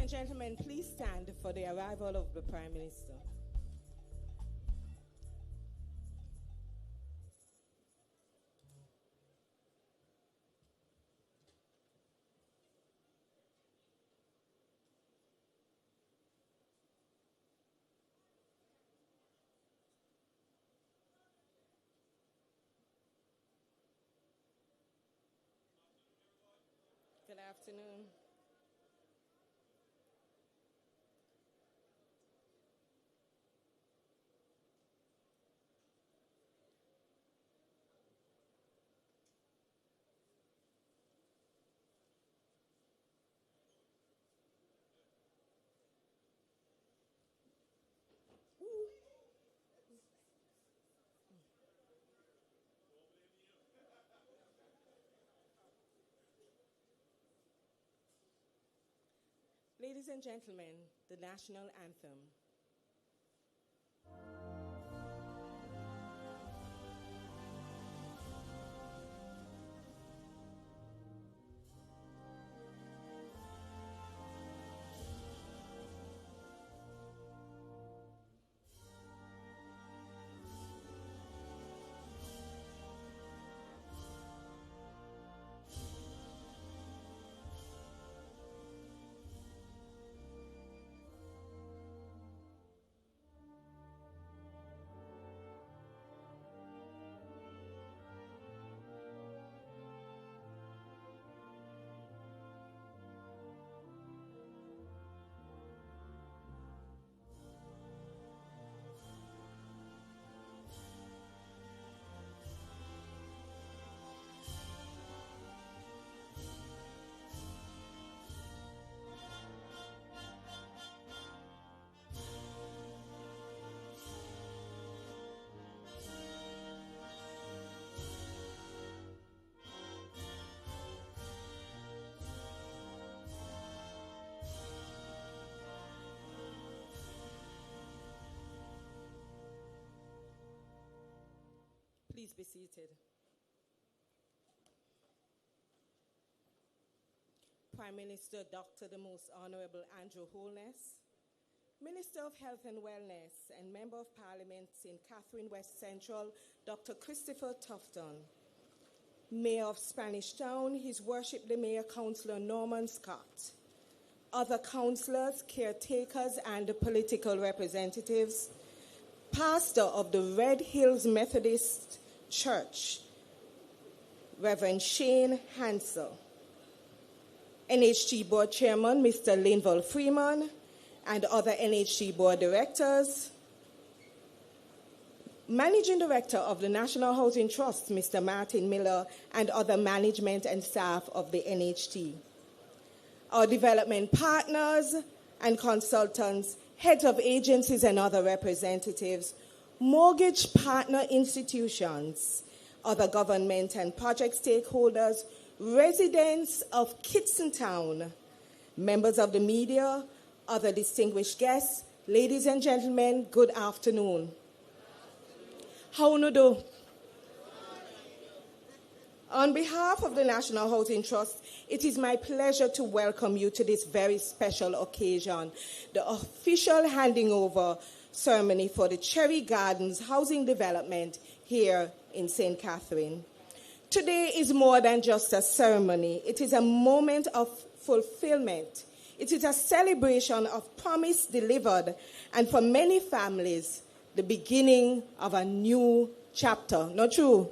and gentlemen, please stand for the arrival of the Prime Minister. Good afternoon. Ladies and gentlemen, the national anthem. Please be seated. Prime Minister Dr. the Most Honorable Andrew Holness, Minister of Health and Wellness and Member of Parliament St. Catherine West Central, Dr. Christopher Tufton, Mayor of Spanish Town, His Worship the Mayor Councillor Norman Scott, other councillors, caretakers, and political representatives, Pastor of the Red Hills Methodist Church, Reverend Shane Hansel, NHT Board Chairman, Mr. Linval Freeman, and other NHT Board Directors, Managing Director of the National Housing Trust, Mr. Martin Miller, and other management and staff of the NHT, our development partners and consultants, heads of agencies and other representatives, mortgage partner institutions, other government and project stakeholders, residents of Kitson Town, members of the media, other distinguished guests, ladies and gentlemen, good afternoon. How do you do? On behalf of the National Housing Trust, it is my pleasure to welcome you to this very special occasion, the official handing over ceremony for the Cherry Gardens housing development here in St. Catherine. Today is more than just a ceremony. It is a moment of fulfillment. It is a celebration of promise delivered, and for many families, the beginning of a new chapter. Not true?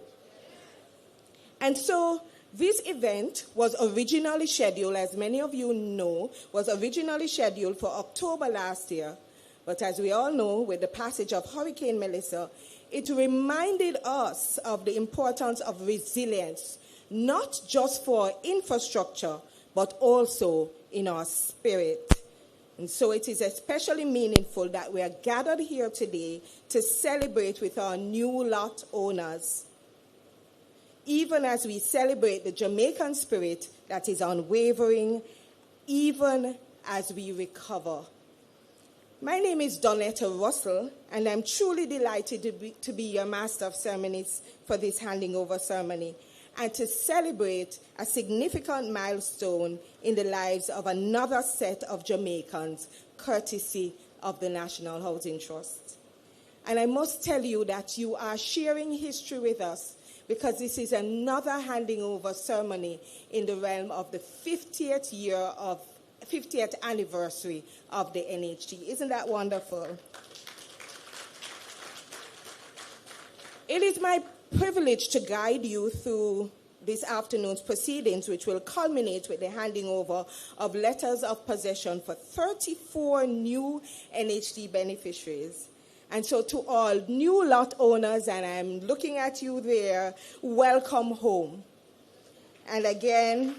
And so this event was originally scheduled, as many of you know, was originally scheduled for October last year. But as we all know, with the passage of Hurricane Melissa, it reminded us of the importance of resilience, not just for infrastructure, but also in our spirit. And so it is especially meaningful that we are gathered here today to celebrate with our new lot owners, even as we celebrate the Jamaican spirit that is unwavering, even as we recover. My name is Donetta Russell, and I'm truly delighted to be your Master of Ceremonies for this handing over ceremony. and to celebrate a significant milestone in the lives of another set of Jamaicans, courtesy of the National Housing Trust. And I must tell you that you are sharing history with us, because this is another handing over ceremony in the realm of the 50th anniversary of the NHT. Isn't that wonderful? It is my privilege to guide you through this afternoon's proceedings, which will culminate with the handing over of letters of possession for 34 new NHT beneficiaries. And so to all new lot owners, and I'm looking at you there, welcome home. And again,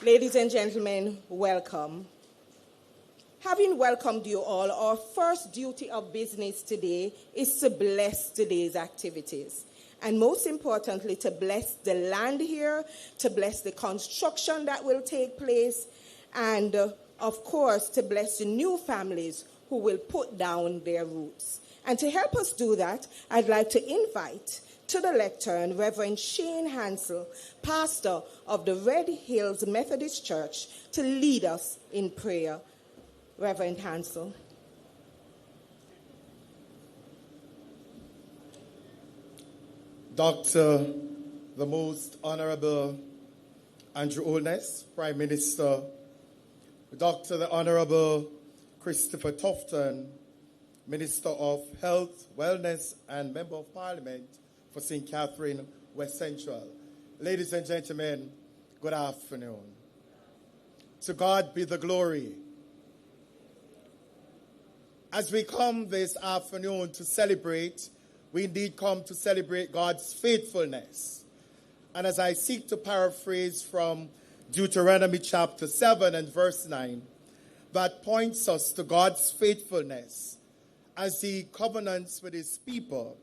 ladies and gentlemen, welcome. Having welcomed you all, our first duty of business today is to bless today's activities. And most importantly, to bless the land here, to bless the construction that will take place, and of course, to bless the new families who will put down their roots. And to help us do that, I'd like to invite to the lectern Reverend Shane Hansel, pastor of the Red Hills Methodist Church, to lead us in prayer. Reverend Hansel. Dr. the Most Honorable Andrew Holness, Prime Minister, Dr. the Honorable Christopher Tufton, Minister of Health, Wellness, and Member of Parliament for St. Catherine, West Central. Ladies and gentlemen, good afternoon. To God be the glory. As we come this afternoon to celebrate, we indeed come to celebrate God's faithfulness. And as I seek to paraphrase from Deuteronomy chapter 7 and verse 9, that points us to God's faithfulness as he covenants with his people.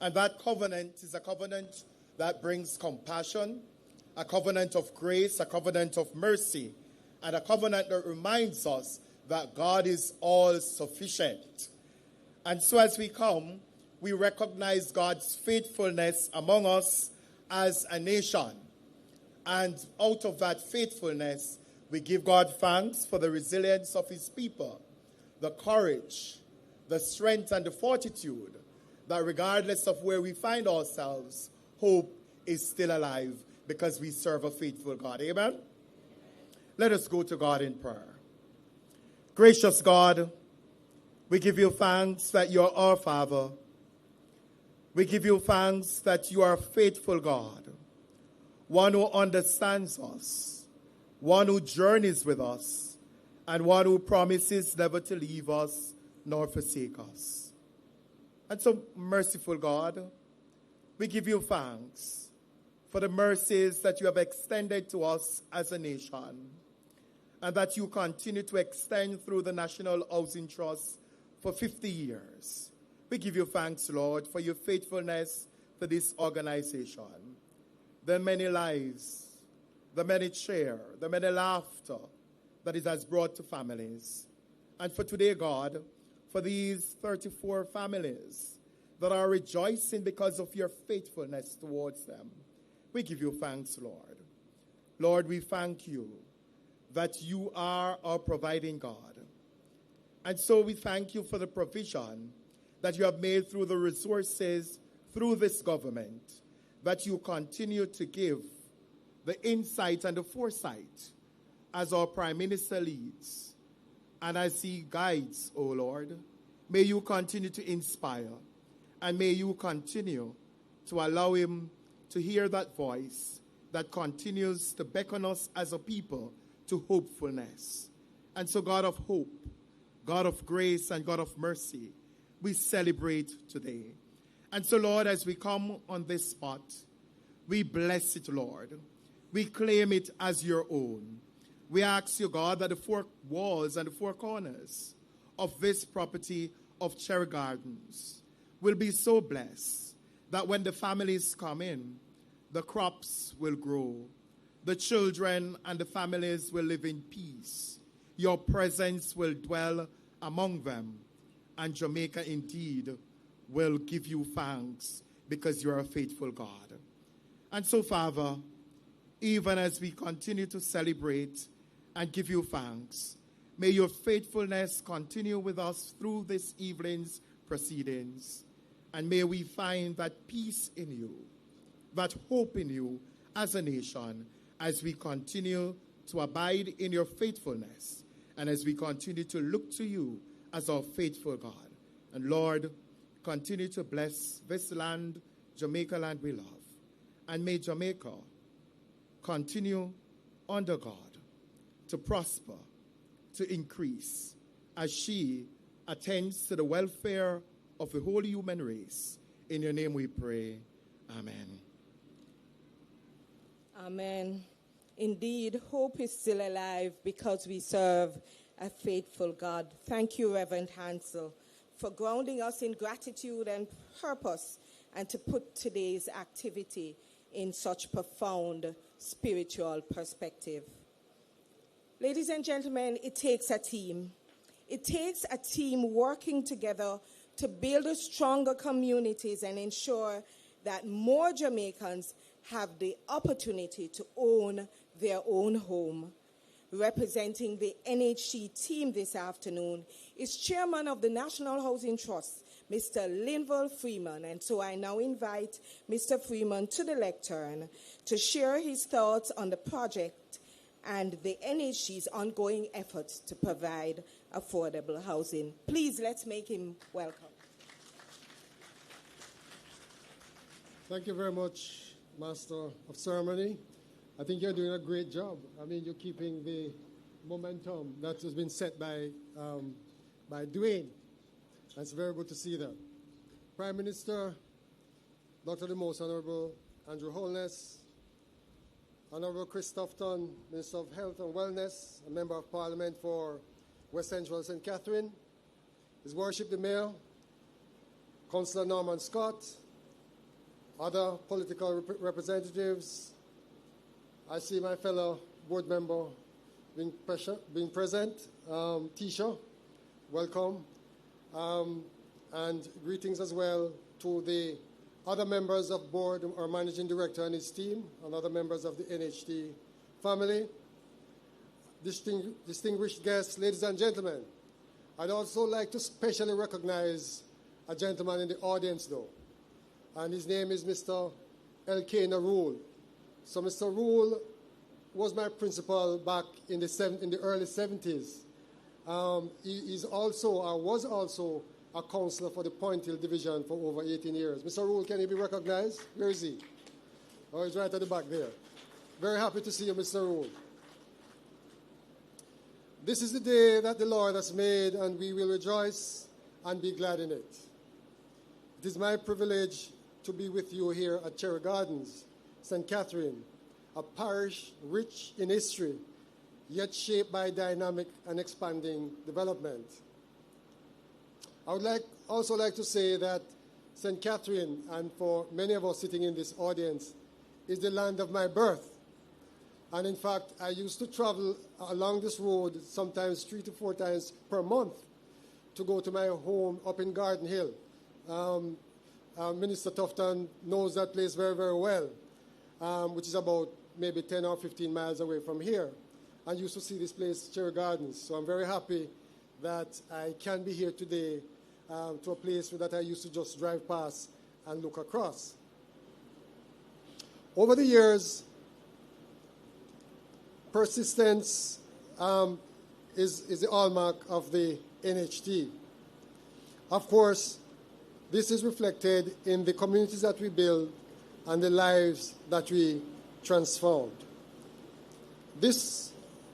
And that covenant is a covenant that brings compassion, a covenant of grace, a covenant of mercy, and a covenant that reminds us that God is all sufficient. And so as we come, we recognize God's faithfulness among us as a nation. And out of that faithfulness, we give God thanks for the resilience of his people, the courage, the strength, and the fortitude that regardless of where we find ourselves, hope is still alive because we serve a faithful God. Amen? Let us go to God in prayer. Gracious God, we give you thanks that you are our Father. We give you thanks that you are a faithful God, one who understands us, one who journeys with us, and one who promises never to leave us nor forsake us. And so, merciful God, we give you thanks for the mercies that you have extended to us as a nation, and that you continue to extend through the National Housing Trust for 50 years. We give you thanks, Lord, for your faithfulness to this organization. The many lives, the many cheer, the many laughter that it has brought to families. And for today, God, for these 34 families that are rejoicing because of your faithfulness towards them, we give you thanks, Lord. Lord, we thank you that you are our providing God. And so we thank you for the provision that you have made through the resources, through this government, that you continue to give the insight and the foresight as our Prime Minister leads and as he guides, O Lord. May you continue to inspire, and may you continue to allow him to hear that voice that continues to beckon us as a people to hopefulness. And so, God of hope, God of grace, and God of mercy, we celebrate today. And so, Lord, as we come on this spot, we bless it, Lord. We claim it as your own. We ask you, God, that the four walls and the four corners of this property of Cherry Gardens will be so blessed that when the families come in, the crops will grow. The children and the families will live in peace. Your presence will dwell among them. And Jamaica indeed will give you thanks because you are a faithful God. And so, Father, even as we continue to celebrate and give you thanks, may your faithfulness continue with us through this evening's proceedings. And may we find that peace in you, that hope in you as a nation, as we continue to abide in your faithfulness, and as we continue to look to you as our faithful God. And Lord, continue to bless this land, Jamaica land we love. And may Jamaica continue under God to prosper, to increase, as she attends to the welfare of the whole human race. In your name we pray. Amen. Amen. Indeed, hope is still alive because we serve a faithful God. Thank you, Reverend Hansel, for grounding us in gratitude and purpose, and to put today's activity in such profound spiritual perspective. Ladies and gentlemen, it takes a team. It takes a team working together to build stronger communities and ensure that more Jamaicans have the opportunity to own their own home. Representing the NHT team this afternoon is Chairman of the National Housing Trust, Mr. Linville Freeman. And so I now invite Mr. Freeman to the lectern to share his thoughts on the project and the NHT's ongoing efforts to provide affordable housing. Please, let's make him welcome. Thank you very much, Master of Ceremony. I think you're doing a great job. I mean, you're keeping the momentum that has been set by Dwayne. It's very good to see that. Prime Minister, Dr. the Most Honorable Andrew Holness, Honorable Chris Tufton, Minister of Health and Wellness, a Member of Parliament for West Central St. Catherine, His Worship the Mayor, Councillor Norman Scott, other political representatives. I see my fellow board member being present. Tisha, welcome. And greetings as well to the other members of board, our managing director and his team, and other members of the NHT family. Distinguished guests, ladies and gentlemen, I'd also like to specially recognize a gentleman in the audience, though, and his name is Mr. L.K. Narul. So Mr. Rule was my principal back in the early 70s. He is also, or was also, a councillor for the Point Hill Division for over 18 years. Mr. Rule, can he be recognized? Where is he? Oh, he's right at the back there. Very happy to see you, Mr. Rule. This is the day that the Lord has made, and we will rejoice and be glad in it. It is my privilege to be with you here at Cherry Gardens, St. Catherine, a parish rich in history, yet shaped by dynamic and expanding development. I would also like to say that St. Catherine, and for many of us sitting in this audience, is the land of my birth. And in fact, I used to travel along this road sometimes 3 to 4 times per month to go to my home up in Garden Hill. Minister Tufton knows that place very, very well, which is about maybe 10 or 15 miles away from here. I used to see this place, Cherry Gardens. So I'm very happy that I can be here today to a place that I used to just drive past and look across. Over the years, persistence is the hallmark of the NHT. Of course, this is reflected in the communities that we build and the lives that we transformed. This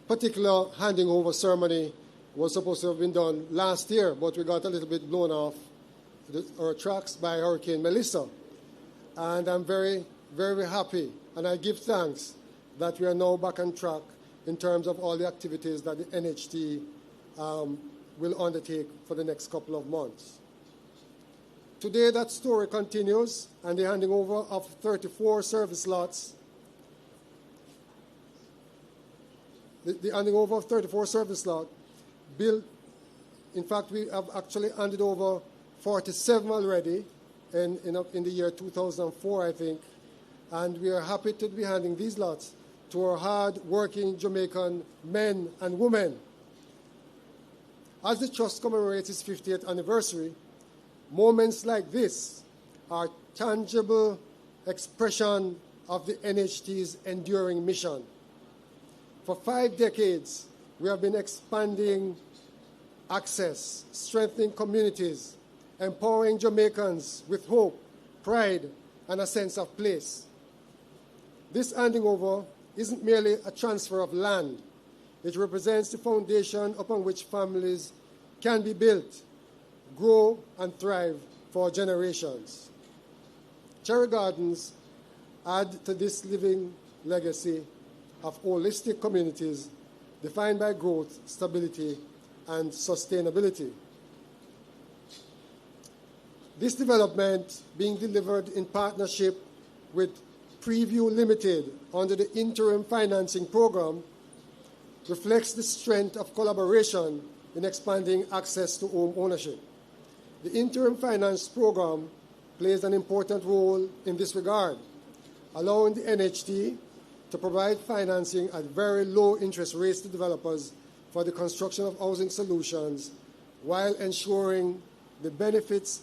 particular handing over ceremony was supposed to have been done last year, but we got a little bit blown off our tracks by Hurricane Melissa. And I'm very, very happy, and I give thanks that we are now back on track in terms of all the activities that the NHT will undertake for the next couple of months. Today, that story continues, and the handing over of 34 service lots. The handing over of 34 service lots built. In fact, we have actually handed over 47 already, in the year 2004, I think, and we are happy to be handing these lots to our hard-working Jamaican men and women. As the Trust commemorates its 50th anniversary, moments like this are tangible expression of the NHT's enduring mission. For 5 decades, we have been expanding access, strengthening communities, empowering Jamaicans with hope, pride, and a sense of place. This handing over isn't merely a transfer of land. It represents the foundation upon which families can be built, grow, and thrive for generations. Cherry Gardens add to this living legacy of holistic communities defined by growth, stability, and sustainability. This development, being delivered in partnership with Preview Limited under the Interim Financing Program, reflects the strength of collaboration in expanding access to home ownership. The Interim Finance Program plays an important role in this regard, allowing the NHT to provide financing at very low interest rates to developers for the construction of housing solutions, while ensuring the benefits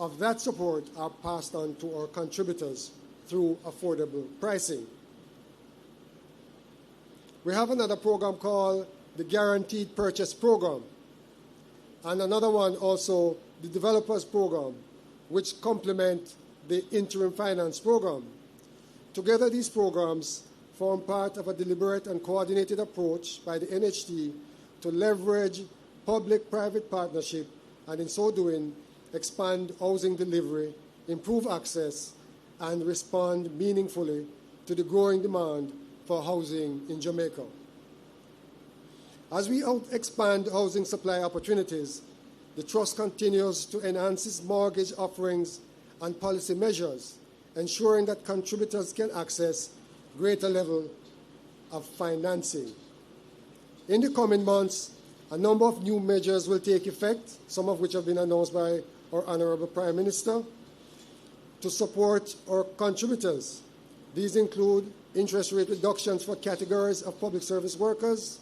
of that support are passed on to our contributors through affordable pricing. We have another program called the Guaranteed Purchase Program, and another one also, the Developers Program, which complement the Interim Finance Program. Together, these programs form part of a deliberate and coordinated approach by the NHT to leverage public-private partnership and, in so doing, expand housing delivery, improve access, and respond meaningfully to the growing demand for housing in Jamaica. As we expand housing supply opportunities, the Trust continues to enhance its mortgage offerings and policy measures, ensuring that contributors can access greater level of financing. In the coming months, a number of new measures will take effect, some of which have been announced by our Honorable Prime Minister, to support our contributors. These include interest rate reductions for categories of public service workers,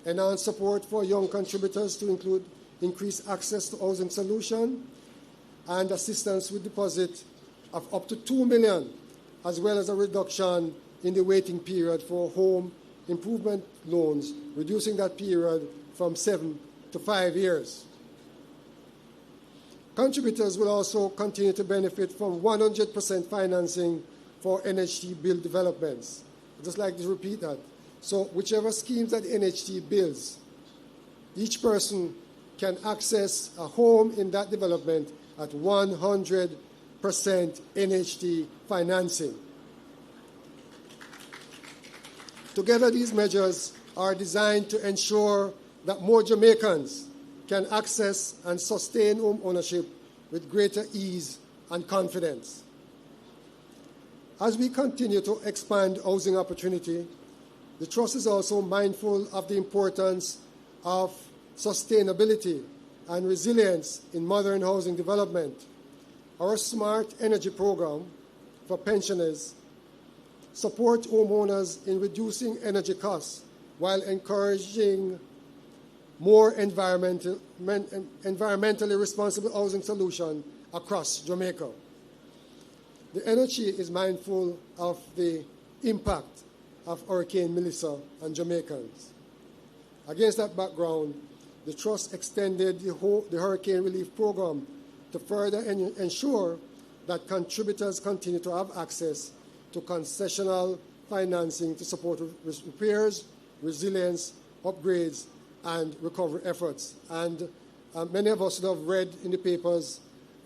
enhanced support for young contributors to include increased access to housing solution, and assistance with deposit of up to $2 million, as well as a reduction in the waiting period for home improvement loans, reducing that period from 7 to 5 years. Contributors will also continue to benefit from 100% financing for NHT build developments. I'd just like to repeat that. So whichever schemes that NHT builds, each person can access a home in that development at 100% NHT financing. Together, these measures are designed to ensure that more Jamaicans can access and sustain home ownership with greater ease and confidence. As we continue to expand housing opportunity, the Trust is also mindful of the importance of sustainability and resilience in modern housing development. Our Smart Energy Program for pensioners support homeowners in reducing energy costs while encouraging more environmentally responsible housing solutions across Jamaica. The NHT is mindful of the impact of Hurricane Melissa on Jamaicans. Against that background, the Trust extended the Hurricane Relief Program to further ensure that contributors continue to have access to concessional financing to support repairs, resilience, upgrades, and recovery efforts. And many of us would have read in the papers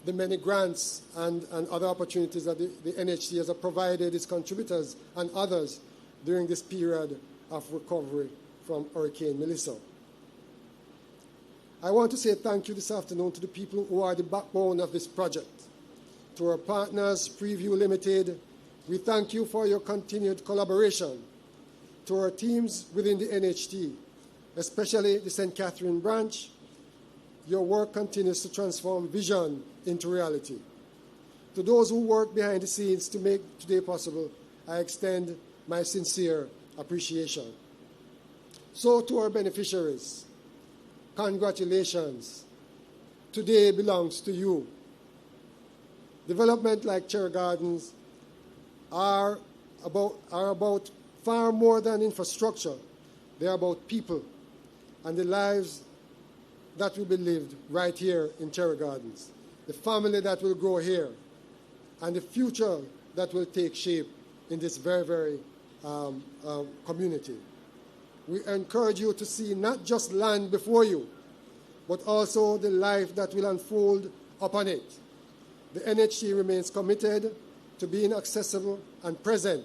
the many grants and other opportunities that the NHT has provided its contributors and others during this period of recovery from Hurricane Melissa. I want to say thank you this afternoon to the people who are the backbone of this project. To our partners, Preview Limited, we thank you for your continued collaboration. To our teams within the NHT, especially the St. Catherine branch, your work continues to transform vision into reality. To those who work behind the scenes to make today possible, I extend my sincere appreciation. So to our beneficiaries, congratulations. Today belongs to you. Development like Cherry Gardens are about far more than infrastructure. They are about people and the lives that will be lived right here in Cherry Gardens, the family that will grow here, and the future that will take shape in this very, very community. We encourage you to see not just land before you, but also the life that will unfold upon it. The NHT remains committed to being accessible and present,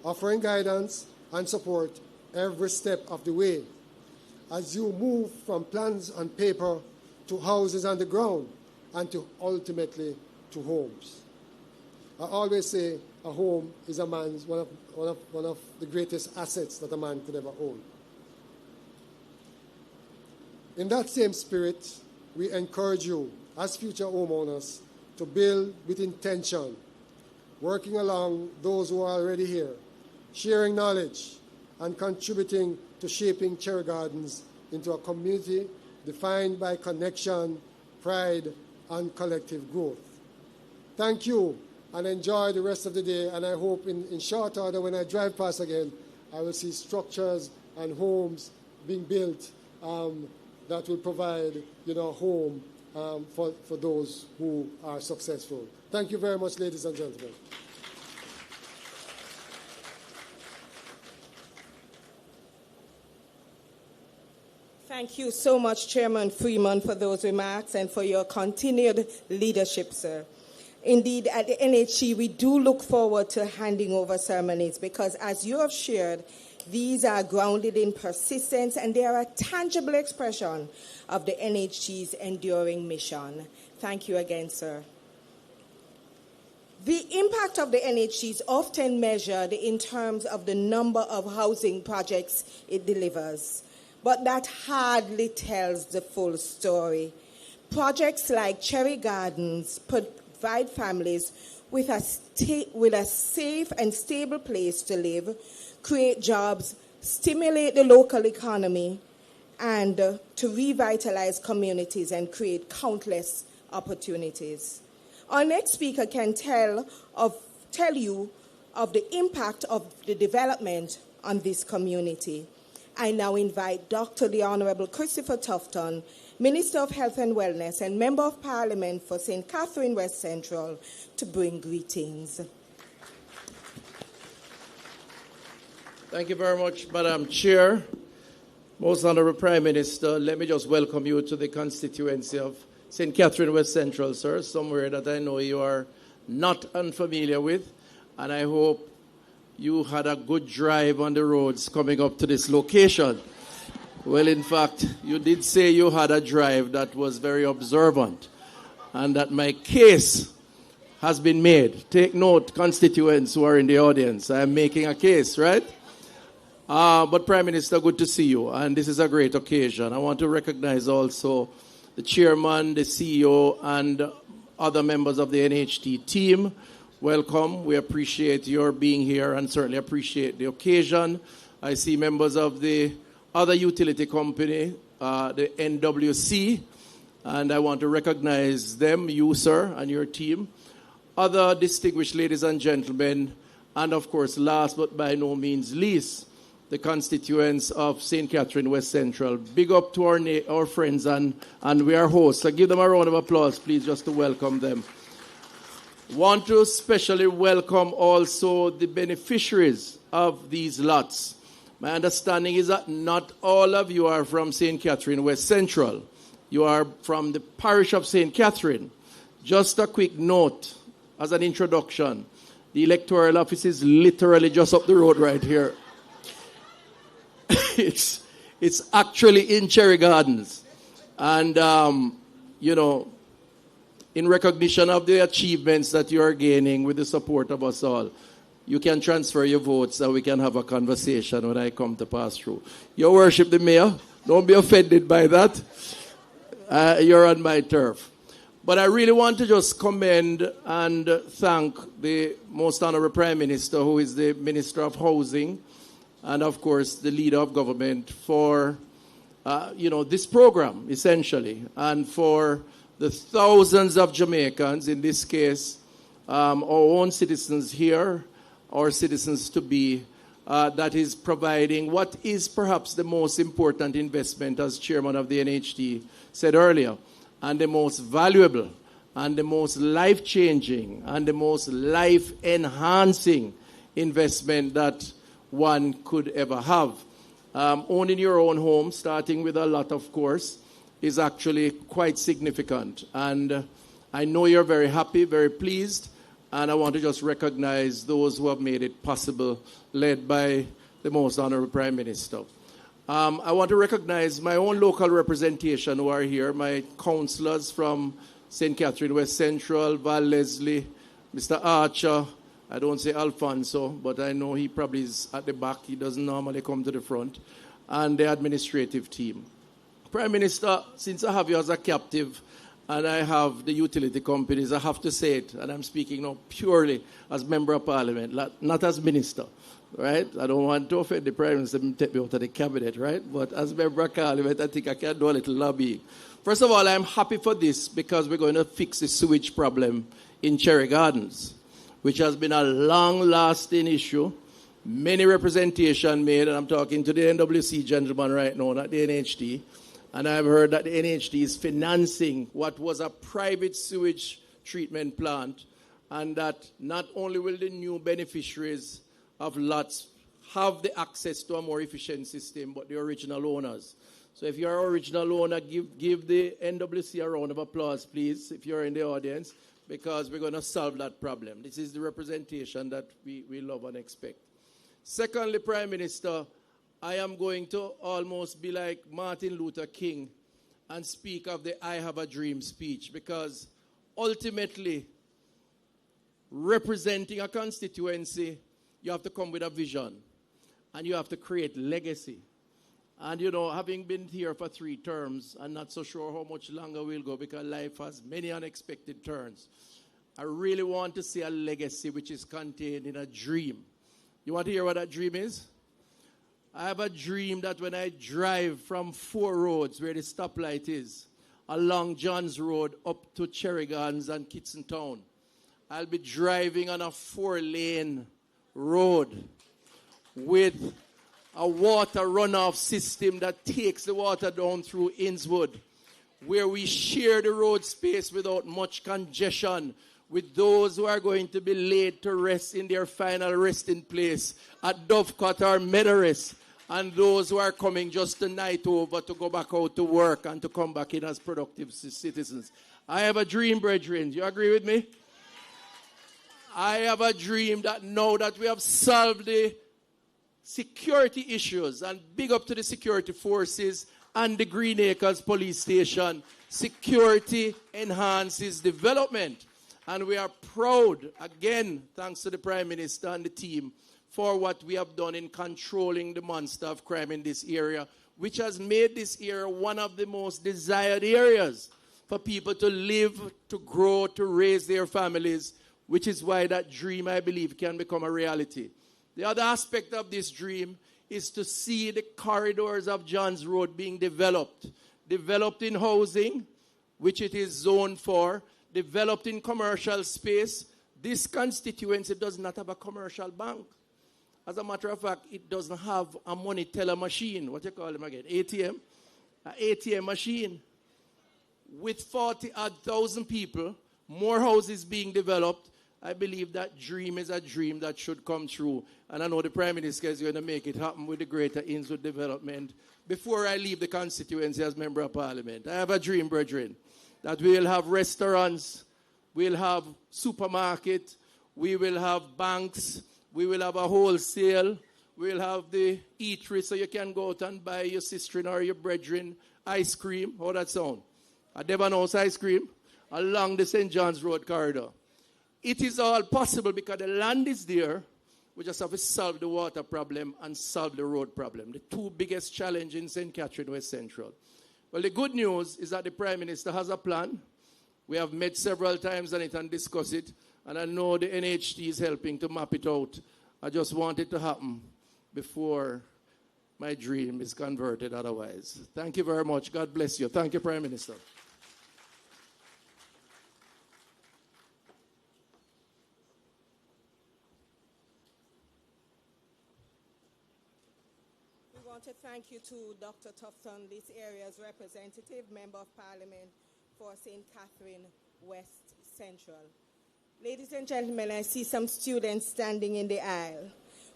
offering guidance and support every step of the way as you move from plans on paper to houses on the ground and to ultimately to homes. I always say a home is a man's one of the greatest assets that a man could ever own. In that same spirit, we encourage you as future homeowners to build with intention, working along those who are already here, sharing knowledge, and contributing to shaping Cherry Gardens into a community defined by connection, pride, and collective growth. Thank you, and enjoy the rest of the day. And I hope in short order, when I drive past again, I will see structures and homes being built that will provide, home for those who are successful. Thank you very much, ladies and gentlemen. Thank you so much, Chairman Freeman, for those remarks and for your continued leadership, sir. Indeed, at the NHT, we do look forward to handing over ceremonies because, as you have shared, these are grounded in persistence and they are a tangible expression of the NHT's enduring mission. Thank you again, sir. The impact of the NHT is often measured in terms of the number of housing projects it delivers, but that hardly tells the full story. Projects like Cherry Gardens provide families with a safe and stable place to live, create jobs, stimulate the local economy, and to revitalize communities and create countless opportunities. Our next speaker can tell you of the impact of the development on this community. I now invite Dr. the Honorable Christopher Tufton, Minister of Health and Wellness and Member of Parliament for St. Catherine West Central, to bring greetings. Thank you very much, Madam Chair. Most Honorable Prime Minister, let me just welcome you to the constituency of St. Catherine West Central, sir, somewhere that I know you are not unfamiliar with, and I hope you had a good drive on the roads coming up to this location. Well, in fact, you did say you had a drive that was very observant and that my case has been made. Take note, constituents who are in the audience. I am making a case, right? But Prime Minister, good to see you, and this is a great occasion. I want to recognize also the Chairman, the CEO, and other members of the NHT team. Welcome. We appreciate your being here and certainly appreciate the occasion. I see members of the other utility company, the NWC, and I want to recognize them, you, sir, and your team. Other distinguished ladies and gentlemen, and of course, last but by no means least, the constituents of St. Catherine West Central. Big up to our friends, and we are hosts. So give them a round of applause, please, just to welcome them. Want to especially welcome also the beneficiaries of these lots. My understanding is that not all of you are from St. Catherine West Central. You are from the parish of St. Catherine. Just a quick note as an introduction. The electoral office is literally just up the road right here. It's actually in Cherry Gardens. And, in recognition of the achievements that you are gaining with the support of us all, you can transfer your votes and we can have a conversation when I come to pass through. Your Worship the Mayor, don't be offended by that. You're on my turf. But I really want to just commend and thank the Most Honorable Prime Minister, who is the Minister of Housing, and of course the leader of government for this program, essentially, and for the thousands of Jamaicans, in this case, our own citizens here, our citizens to be, that is providing what is perhaps the most important investment, as Chairman of the NHT said earlier, and the most valuable, and the most life-changing, and the most life-enhancing investment that one could ever have. Owning your own home, starting with a lot, of course, is actually quite significant. And I know you're very happy, very pleased, and I want to just recognize those who have made it possible, led by the Most Honorable Prime Minister. I want to recognize my own local representation who are here, my councillors from St. Catherine West Central, Val Leslie, Mr. Archer. I don't say Alfonso, but I know he probably is at the back. He doesn't normally come to the front. And the administrative team. Prime Minister, since I have you as a captive and I have the utility companies, I have to say it, and I'm speaking now purely as Member of Parliament, not as Minister, right? I don't want to offend the Prime Minister and take me out of the cabinet, right? But as Member of Parliament, I think I can do a little lobbying. First of all, I'm happy for this because we're going to fix the sewage problem in Cherry Gardens, which has been a long-lasting issue. Many representation made, and I'm talking to the NWC gentleman right now, not the NHT, and I've heard that the NHT is financing what was a private sewage treatment plant, and that not only will the new beneficiaries of lots have the access to a more efficient system, but the original owners. So if you're an original owner, give the NWC a round of applause, please, if you're in the audience, because we're going to solve that problem. This is the representation that we love and expect. Secondly, Prime Minister, I am going to almost be like Martin Luther King and speak of the I Have a Dream speech, because ultimately, representing a constituency, you have to come with a vision and you have to create legacy. And having been here for 3 terms, I'm not so sure how much longer we'll go because life has many unexpected turns. I really want to see a legacy which is contained in a dream. You want to hear what that dream is? I have a dream that when I drive from 4 roads where the stoplight is, along Johns Road up to Cherry Gardens and Kitson Town, I'll be driving on a 4-lane road with a water runoff system that takes the water down through Innswood, where we share the road space without much congestion with those who are going to be laid to rest in their final resting place at Dovecot or Meadowrest, and those who are coming just the night over to go back out to work and to come back in as productive citizens. I have a dream, brethren. You agree with me? I have a dream that now that we have solved the security issues, and big up to the security forces and the Green Acres police station, security enhances development. And we are proud, again, thanks to the Prime Minister and the team, for what we have done in controlling the monster of crime in this area, which has made this area one of the most desired areas for people to live, to grow, to raise their families, which is why that dream, I believe, can become a reality. The other aspect of this dream is to see the corridors of Johns Road being developed in housing, which it is zoned for, developed in commercial space. This constituency does not have a commercial bank. As a matter of fact, it doesn't have a money teller machine. What you call them again? ATM? An ATM machine. With 40,000 people, more houses being developed, I believe that dream is a dream that should come true. And I know the Prime Minister is going to make it happen with the Greater Innswood development before I leave the constituency as Member of Parliament. I have a dream, brethren, that we will have restaurants, we'll have supermarket, we will have banks, we will have a wholesale, we'll have the eatery so you can go out and buy your sister or your brethren ice cream. How that sound? A Devon ice cream along the St. John's Road corridor. It is all possible because the land is there. We just have to solve the water problem and solve the road problem. The 2 biggest challenges in St. Catherine West Central. Well, the good news is that the Prime Minister has a plan. We have met several times on it and discussed it, and I know the NHT is helping to map it out. I just want it to happen before my dream is converted otherwise. Thank you very much. God bless you. Thank you, Prime Minister. We want to thank you to Dr. Tufton, this area's representative, Member of Parliament for St. Catherine West Central. Ladies and gentlemen, I see some students standing in the aisle.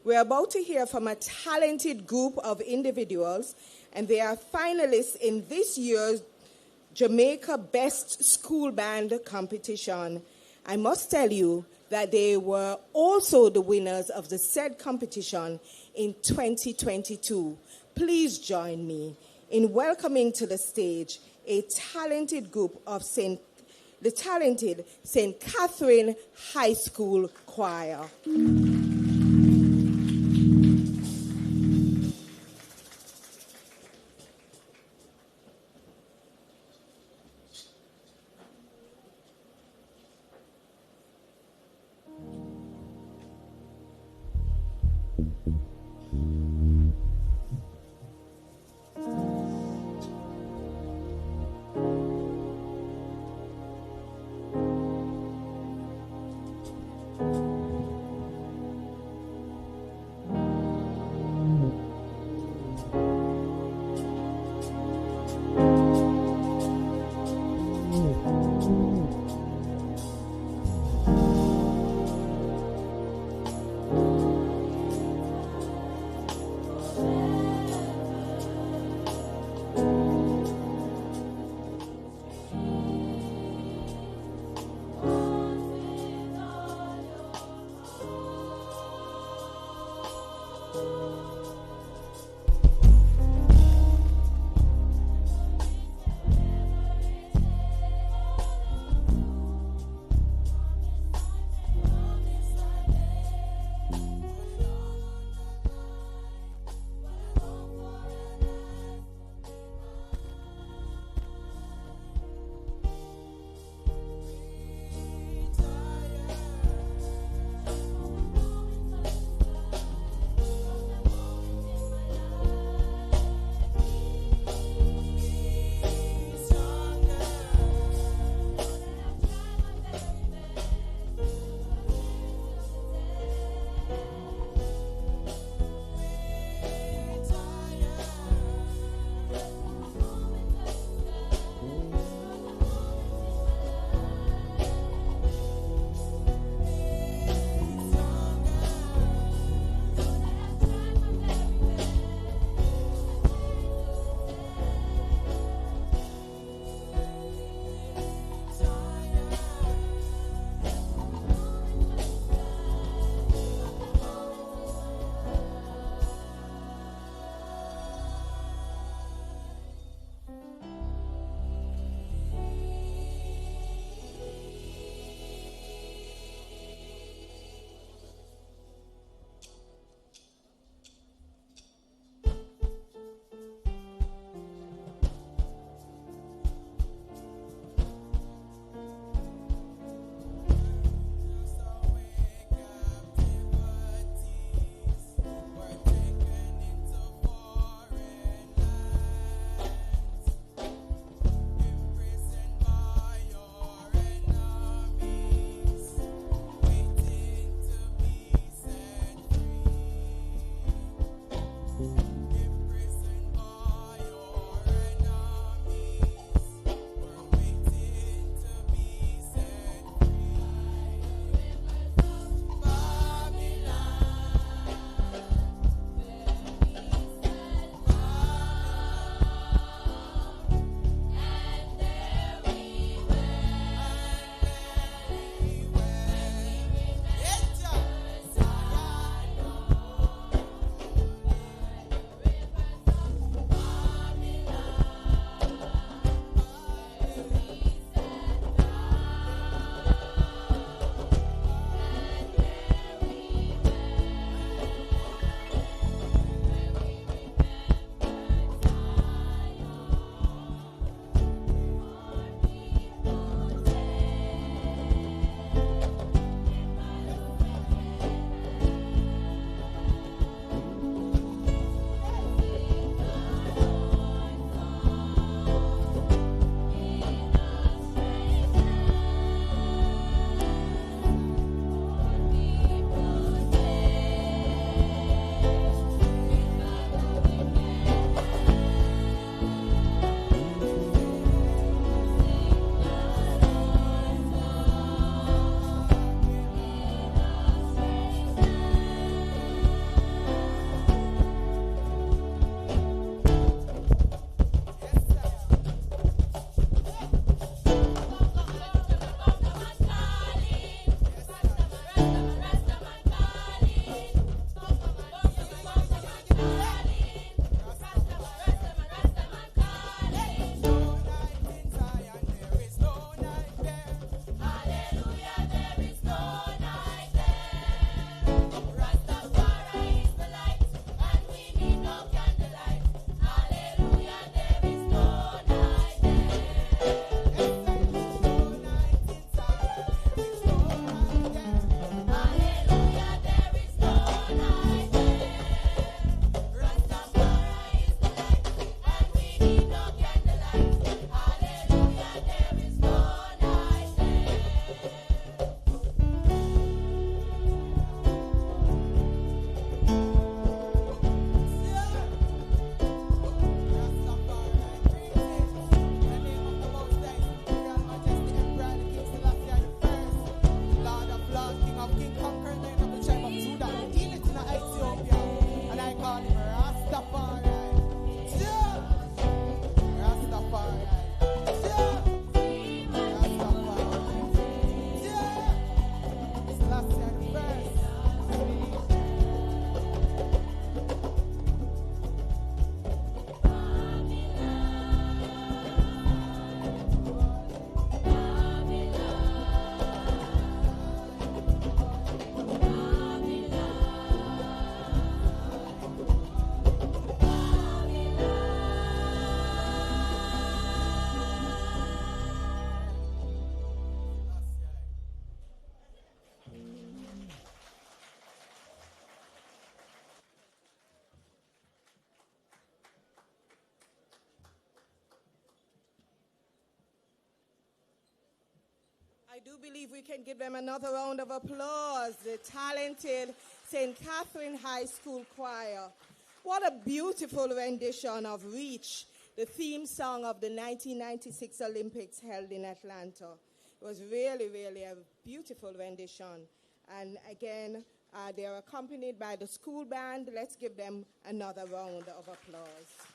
We're about to hear from a talented group of individuals, and they are finalists in this year's Jamaica Best School Band competition. I must tell you that they were also the winners of the said competition in 2022. Please join me in welcoming to the stage a talented group of the talented St. Catherine High School Choir. I do believe we can give them another round of applause, the talented St. Catherine High School Choir. What a beautiful rendition of Reach, the theme song of the 1996 Olympics held in Atlanta. It was really, really a beautiful rendition. And again, they are accompanied by the school band. Let's give them another round of applause.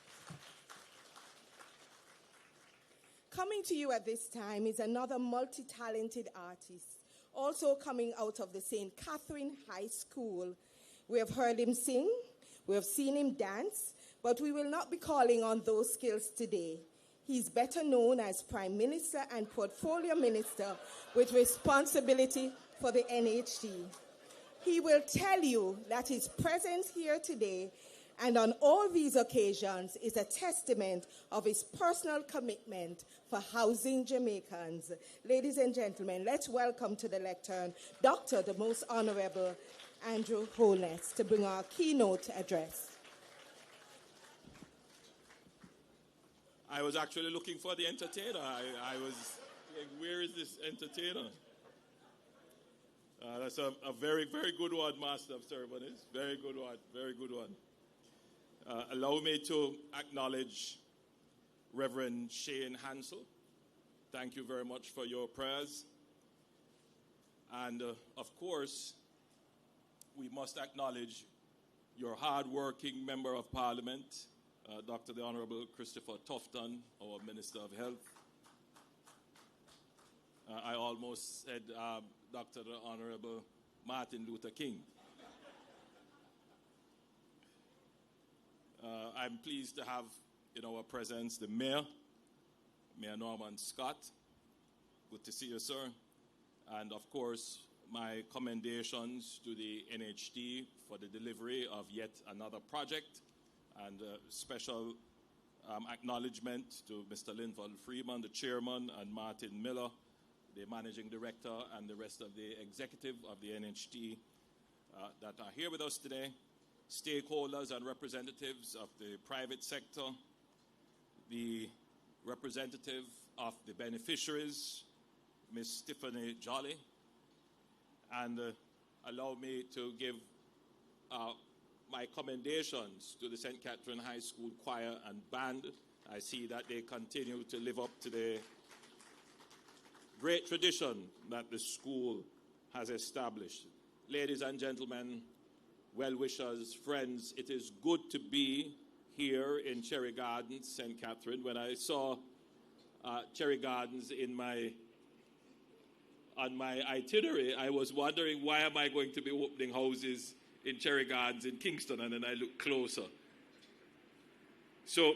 Coming to you at this time is another multi-talented artist, also coming out of the St. Catherine High School. We have heard him sing, we have seen him dance, but we will not be calling on those skills today. He's better known as Prime Minister and Portfolio Minister with responsibility for the NHT. He will tell you that his presence here today and on all these occasions is a testament of his personal commitment for housing Jamaicans. Ladies and gentlemen, let's welcome to the lectern Dr. the Most Honorable Andrew Holness to bring our keynote address. I was actually looking for the entertainer. I was like, where is this entertainer? That's a very, very good one, Master of Ceremonies. Very good one, very good one. Allow me to acknowledge Reverend Shane Hansel. Thank you very much for your prayers. And of course, we must acknowledge your hard-working Member of Parliament, Dr. the Honorable Christopher Tufton, our Minister of Health. I almost said Dr. the Honorable Martin Luther King. I'm pleased to have in our presence the Mayor Norman Scott. Good to see you, sir. And of course, my commendations to the NHT for the delivery of yet another project, and special acknowledgement to Mr. Linval Freeman, the chairman, and Martin Miller, the managing director, and the rest of the executive of the NHT that are here with us today, stakeholders and representatives of the private sector, the representative of the beneficiaries, Ms. Stephanie Jolly, and allow me to give my commendations to the St. Catherine High School Choir and Band. I see that they continue to live up to the great tradition that the school has established. Ladies and gentlemen, well-wishers, friends, it is good to be here in Cherry Gardens, St. Catherine. When I saw Cherry Gardens on my itinerary, I was wondering, why am I going to be opening houses in Cherry Gardens in Kingston? And then I looked closer. So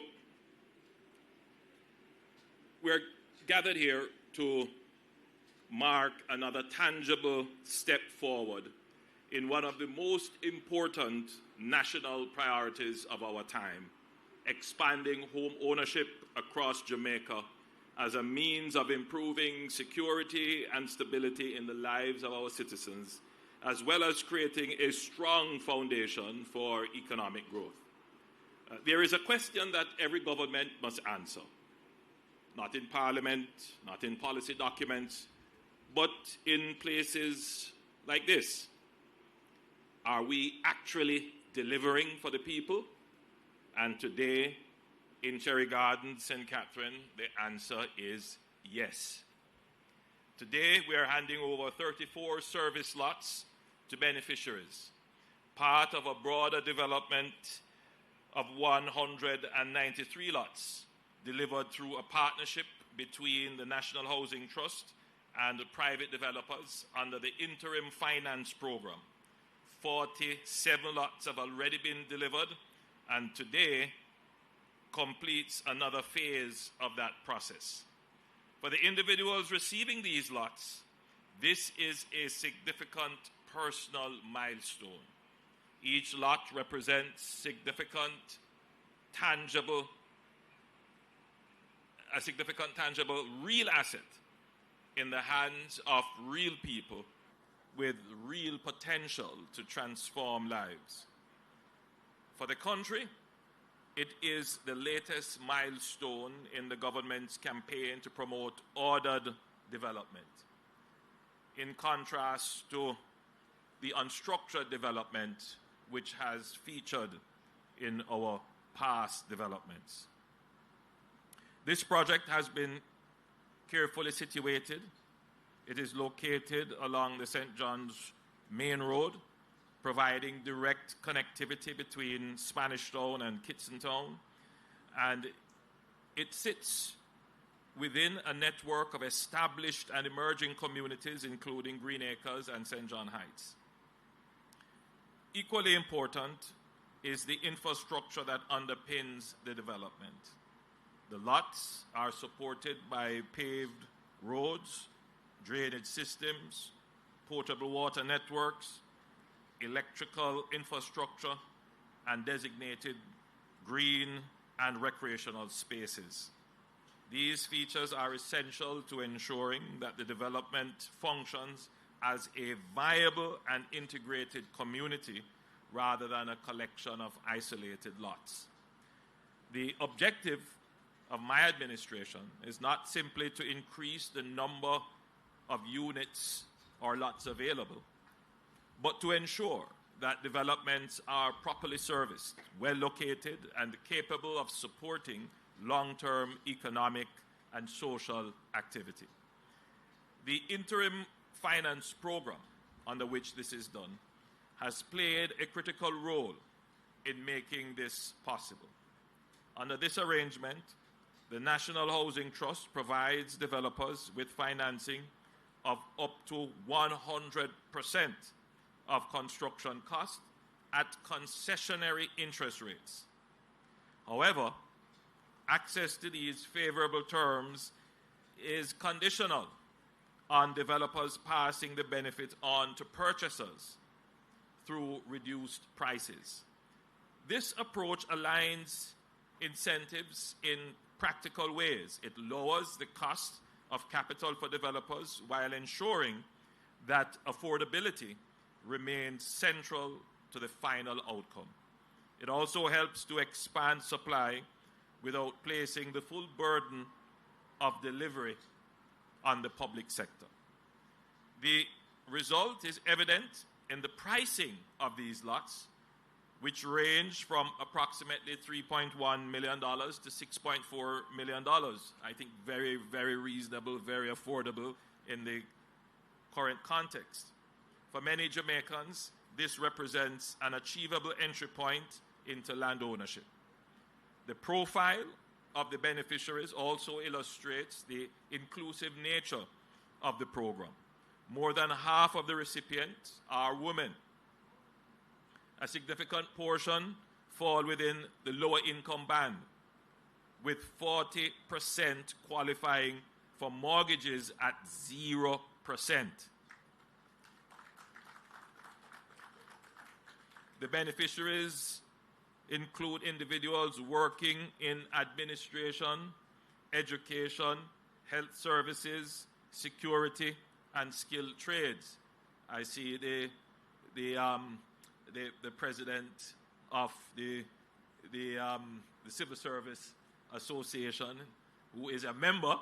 we're gathered here to mark another tangible step forward in one of the most important national priorities of our time, expanding home ownership across Jamaica as a means of improving security and stability in the lives of our citizens, as well as creating a strong foundation for economic growth. There is a question that every government must answer, not in Parliament, not in policy documents, but in places like this. Are we actually delivering for the people? And today, in Cherry Gardens, St. Catherine, the answer is yes. Today, we are handing over 34 service lots to beneficiaries, part of a broader development of 193 lots delivered through a partnership between the National Housing Trust and the private developers under the Interim Finance Program. 47 lots have already been delivered, and today completes another phase of that process. For the individuals receiving these lots, this is a significant personal milestone. Each lot represents significant, tangible real asset in the hands of real people with real potential to transform lives. For the country, it is the latest milestone in the government's campaign to promote ordered development. in contrast to the unstructured development which has featured in our past developments. This project has been carefully situated. It is located along the St. John's Main Road, providing direct connectivity between Spanish Town and Kitson Town, and it sits within a network of established and emerging communities, including Green Acres and St. John Heights. Equally important is the infrastructure that underpins the development. The lots are supported by paved roads, drainage systems, potable water networks, electrical infrastructure, and designated green and recreational spaces. These features are essential to ensuring that the development functions as a viable and integrated community rather than a collection of isolated lots. The objective of my administration is not simply to increase the number of units or lots available, but to ensure that developments are properly serviced, well located, and capable of supporting long-term economic and social activity. The interim finance program under which this is done has played a critical role in making this possible. Under this arrangement, the National Housing Trust provides developers with financing of up to 100% of construction costs at concessionary interest rates. However, access to these favorable terms is conditional on developers passing the benefit on to purchasers through reduced prices. This approach aligns incentives in practical ways. It lowers the cost of capital for developers while ensuring that affordability remains central to the final outcome. It also helps to expand supply without placing the full burden of delivery on the public sector. The result is evident in the pricing of these lots, which range from approximately $3.1 million to $6.4 million. I think very, very reasonable, very affordable in the current context. For many Jamaicans, this represents an achievable entry point into land ownership. The profile of the beneficiaries also illustrates the inclusive nature of the program. More than half of the recipients are women. A significant portion fall within the lower income band, with 40% qualifying for mortgages at 0%. The beneficiaries include individuals working in administration, education, health services, security, and skilled trades. I see the president of the Civil Service Association, who is a member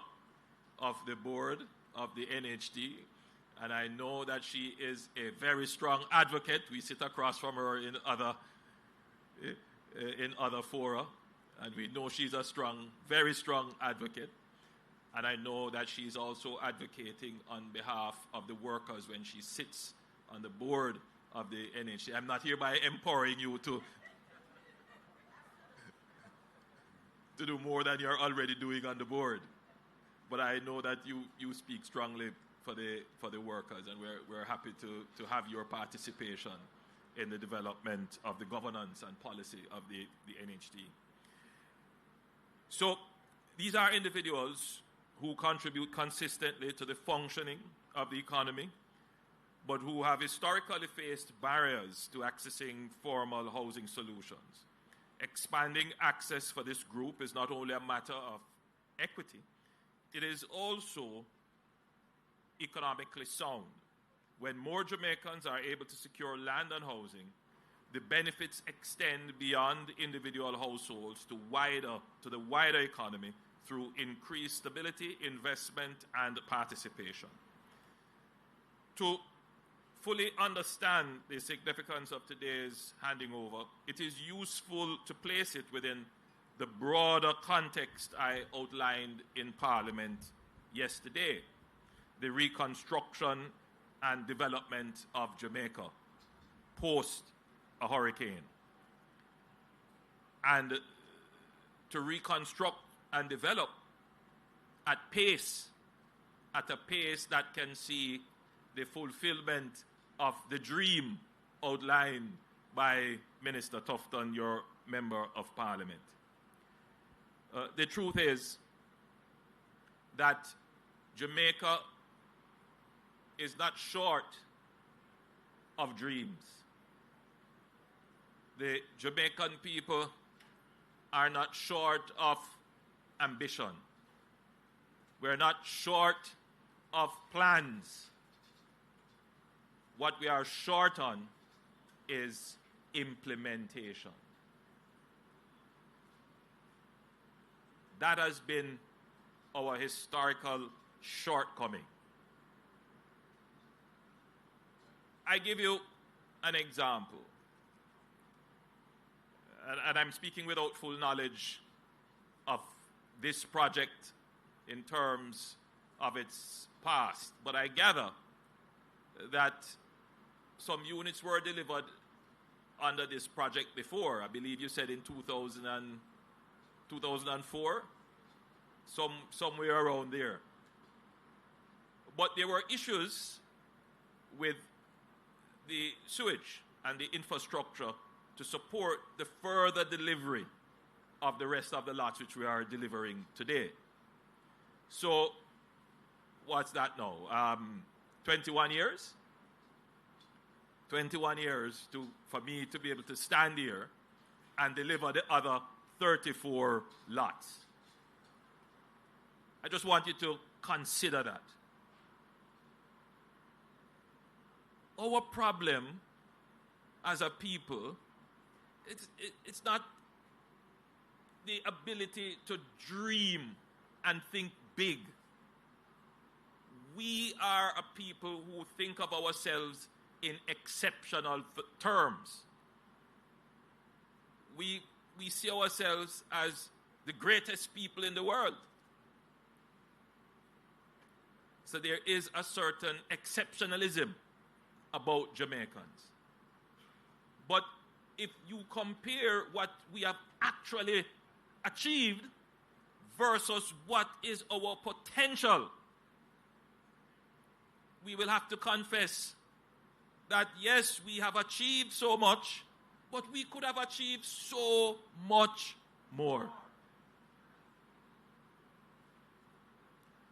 of the board of the NHT, and I know that she is a very strong advocate. We sit across from her in other fora, and we know she's a strong, very strong advocate. And I know that she's also advocating on behalf of the workers when she sits on the board of the NHT. I'm not hereby empowering you to do more than you're already doing on the board. But I know that you speak strongly for the workers, and we're happy to have your participation in the development of the governance and policy of the NHT. So these are individuals who contribute consistently to the functioning of the economy, but who have historically faced barriers to accessing formal housing solutions. Expanding access for this group is not only a matter of equity, it is also economically sound. When more Jamaicans are able to secure land and housing, the benefits extend beyond individual households to the wider economy through increased stability, investment, and participation. To fully understand the significance of today's handing over, it is useful to place it within the broader context I outlined in Parliament yesterday, the reconstruction and development of Jamaica post a hurricane. And to reconstruct and develop at a pace that can see the fulfillment of the dream outlined by Minister Tufton, your Member of Parliament. The truth is that Jamaica is not short of dreams. The Jamaican people are not short of ambition. We're not short of plans. What we are short on is implementation. That has been our historical shortcoming. I give you an example, and I'm speaking without full knowledge of this project in terms of its past, but I gather that some units were delivered under this project before. I believe you said in 2004, somewhere around there. But there were issues with the sewage and the infrastructure to support the further delivery of the rest of the lots which we are delivering today. So, what's that now? 21 years? 21 years for me to be able to stand here and deliver the other 34 lots. I just want you to consider that. Our problem as a people, it's not the ability to dream and think big. We are a people who think of ourselves in exceptional terms. We see ourselves as the greatest people in the world. So there is a certain exceptionalism about Jamaicans. But if you compare what we have actually achieved versus what is our potential, we will have to confess that yes, we have achieved so much, but we could have achieved so much more.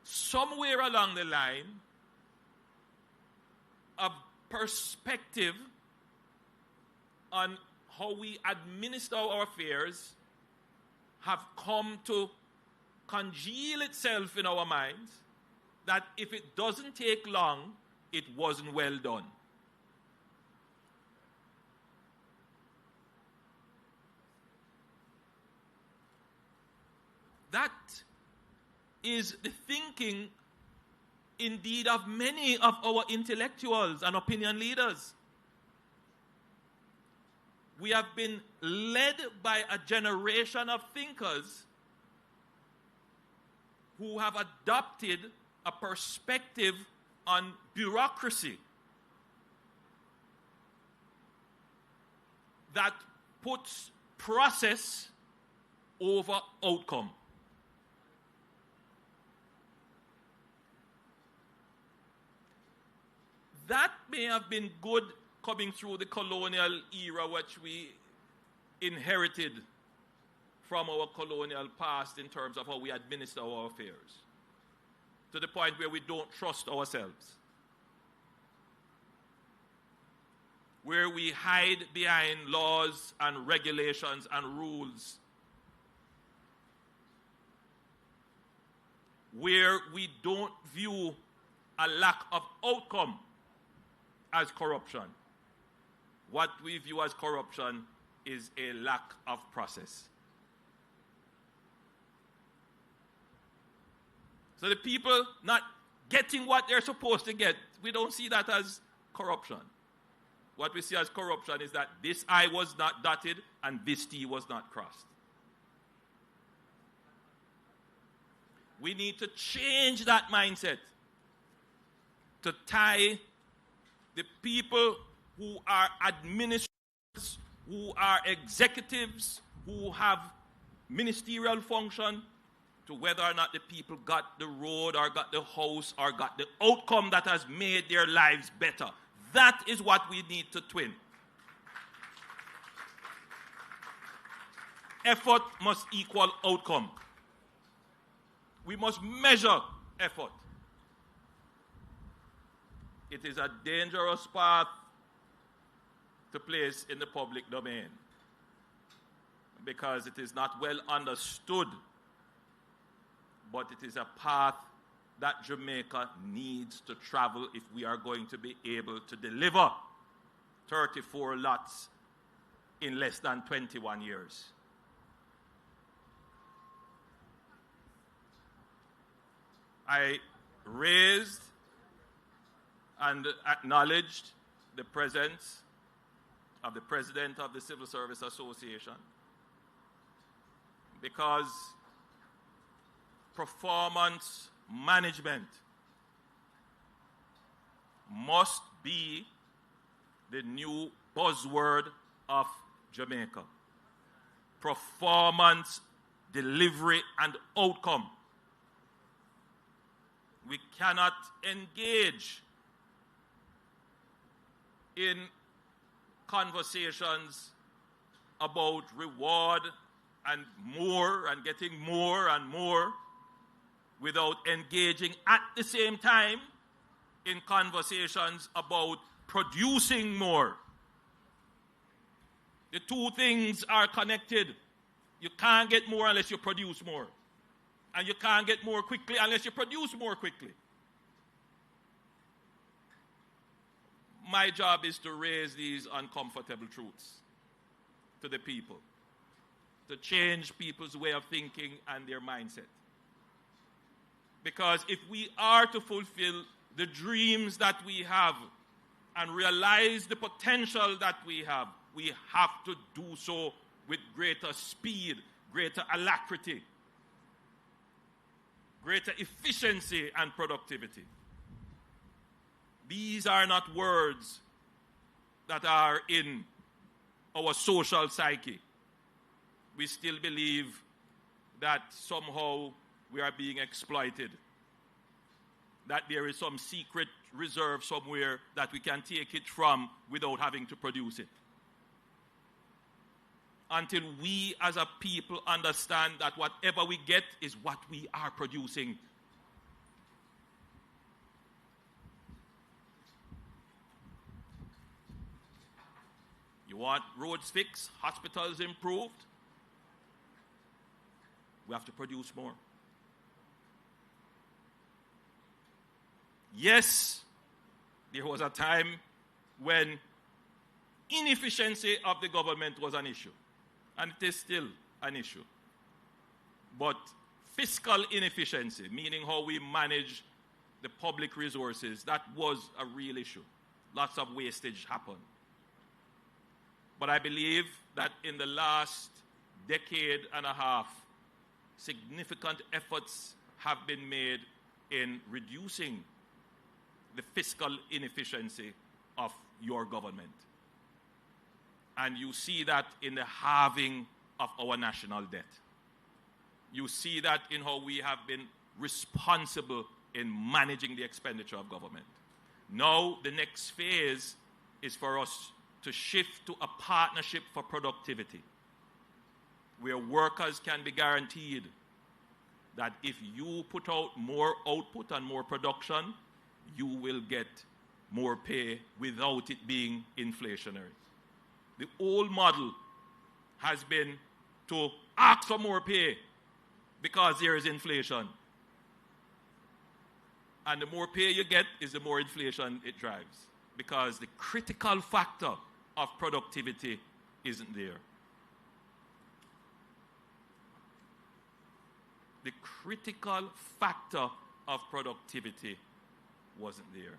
Somewhere along the line, a perspective on how we administer our affairs have come to congeal itself in our minds that if it doesn't take long, it wasn't well done. That is the thinking, indeed, of many of our intellectuals and opinion leaders. We have been led by a generation of thinkers who have adopted a perspective on bureaucracy that puts process over outcome. That may have been good coming through the colonial era, which we inherited from our colonial past in terms of how we administer our affairs, to the point where we don't trust ourselves, where we hide behind laws and regulations and rules, where we don't view a lack of outcome as corruption. What we view as corruption is a lack of process. So the people not getting what they're supposed to get, we don't see that as corruption. What we see as corruption is that this I was not dotted and this T was not crossed. We need to change that mindset to tie the people who are administrators, who are executives, who have ministerial function, to whether or not the people got the road or got the house or got the outcome that has made their lives better. That is what we need to twin. Effort must equal outcome. We must measure effort. It is a dangerous path to place in the public domain because it is not well understood, but it is a path that Jamaica needs to travel if we are going to be able to deliver 34 lots in less than 21 years. I raised and acknowledged the presence of the President of the Civil Service Association because performance management must be the new buzzword of Jamaica. Performance, delivery, and outcome. We cannot engage in conversations about reward and more and getting more and more without engaging at the same time in conversations about producing more. The two things are connected. You can't get more unless you produce more. And you can't get more quickly unless you produce more quickly. My job is to raise these uncomfortable truths to the people, to change people's way of thinking and their mindset. Because if we are to fulfill the dreams that we have and realize the potential that we have to do so with greater speed, greater alacrity, greater efficiency and productivity. These are not words that are in our social psyche. We still believe that somehow we are being exploited, that there is some secret reserve somewhere that we can take it from without having to produce it. Until we as a people understand that whatever we get is what we are producing. You want roads fixed, hospitals improved? We have to produce more. Yes, there was a time when inefficiency of the government was an issue, and it is still an issue. But fiscal inefficiency, meaning how we manage the public resources, that was a real issue. Lots of wastage happened. But I believe that in the last decade and a half, significant efforts have been made in reducing the fiscal inefficiency of your government. And you see that in the halving of our national debt. You see that in how we have been responsible in managing the expenditure of government. Now, the next phase is for us to shift to a partnership for productivity, where workers can be guaranteed that if you put out more output and more production, you will get more pay without it being inflationary. The old model has been to ask for more pay because there is inflation. And the more pay you get is the more inflation it drives, because the critical factor of productivity isn't there. The critical factor of productivity wasn't there.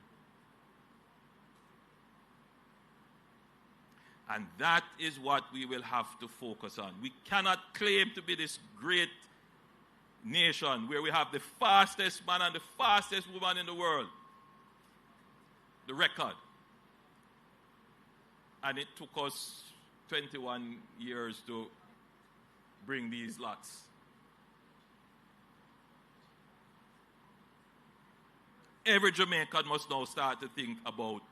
And that is what we will have to focus on. We cannot claim to be this great nation where we have the fastest man and the fastest woman in the world. The record. And it took us 21 years to bring these lots. Every Jamaican must now start to think about,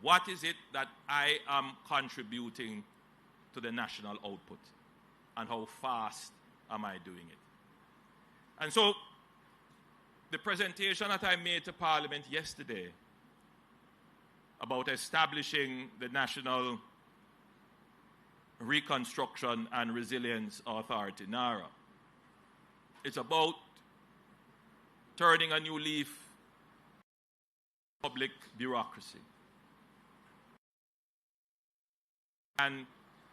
what is it that I am contributing to the national output? And how fast am I doing it? And so, the presentation that I made to Parliament yesterday about establishing the National Reconstruction and Resilience Authority, NARA, it's about turning a new leaf in public bureaucracy and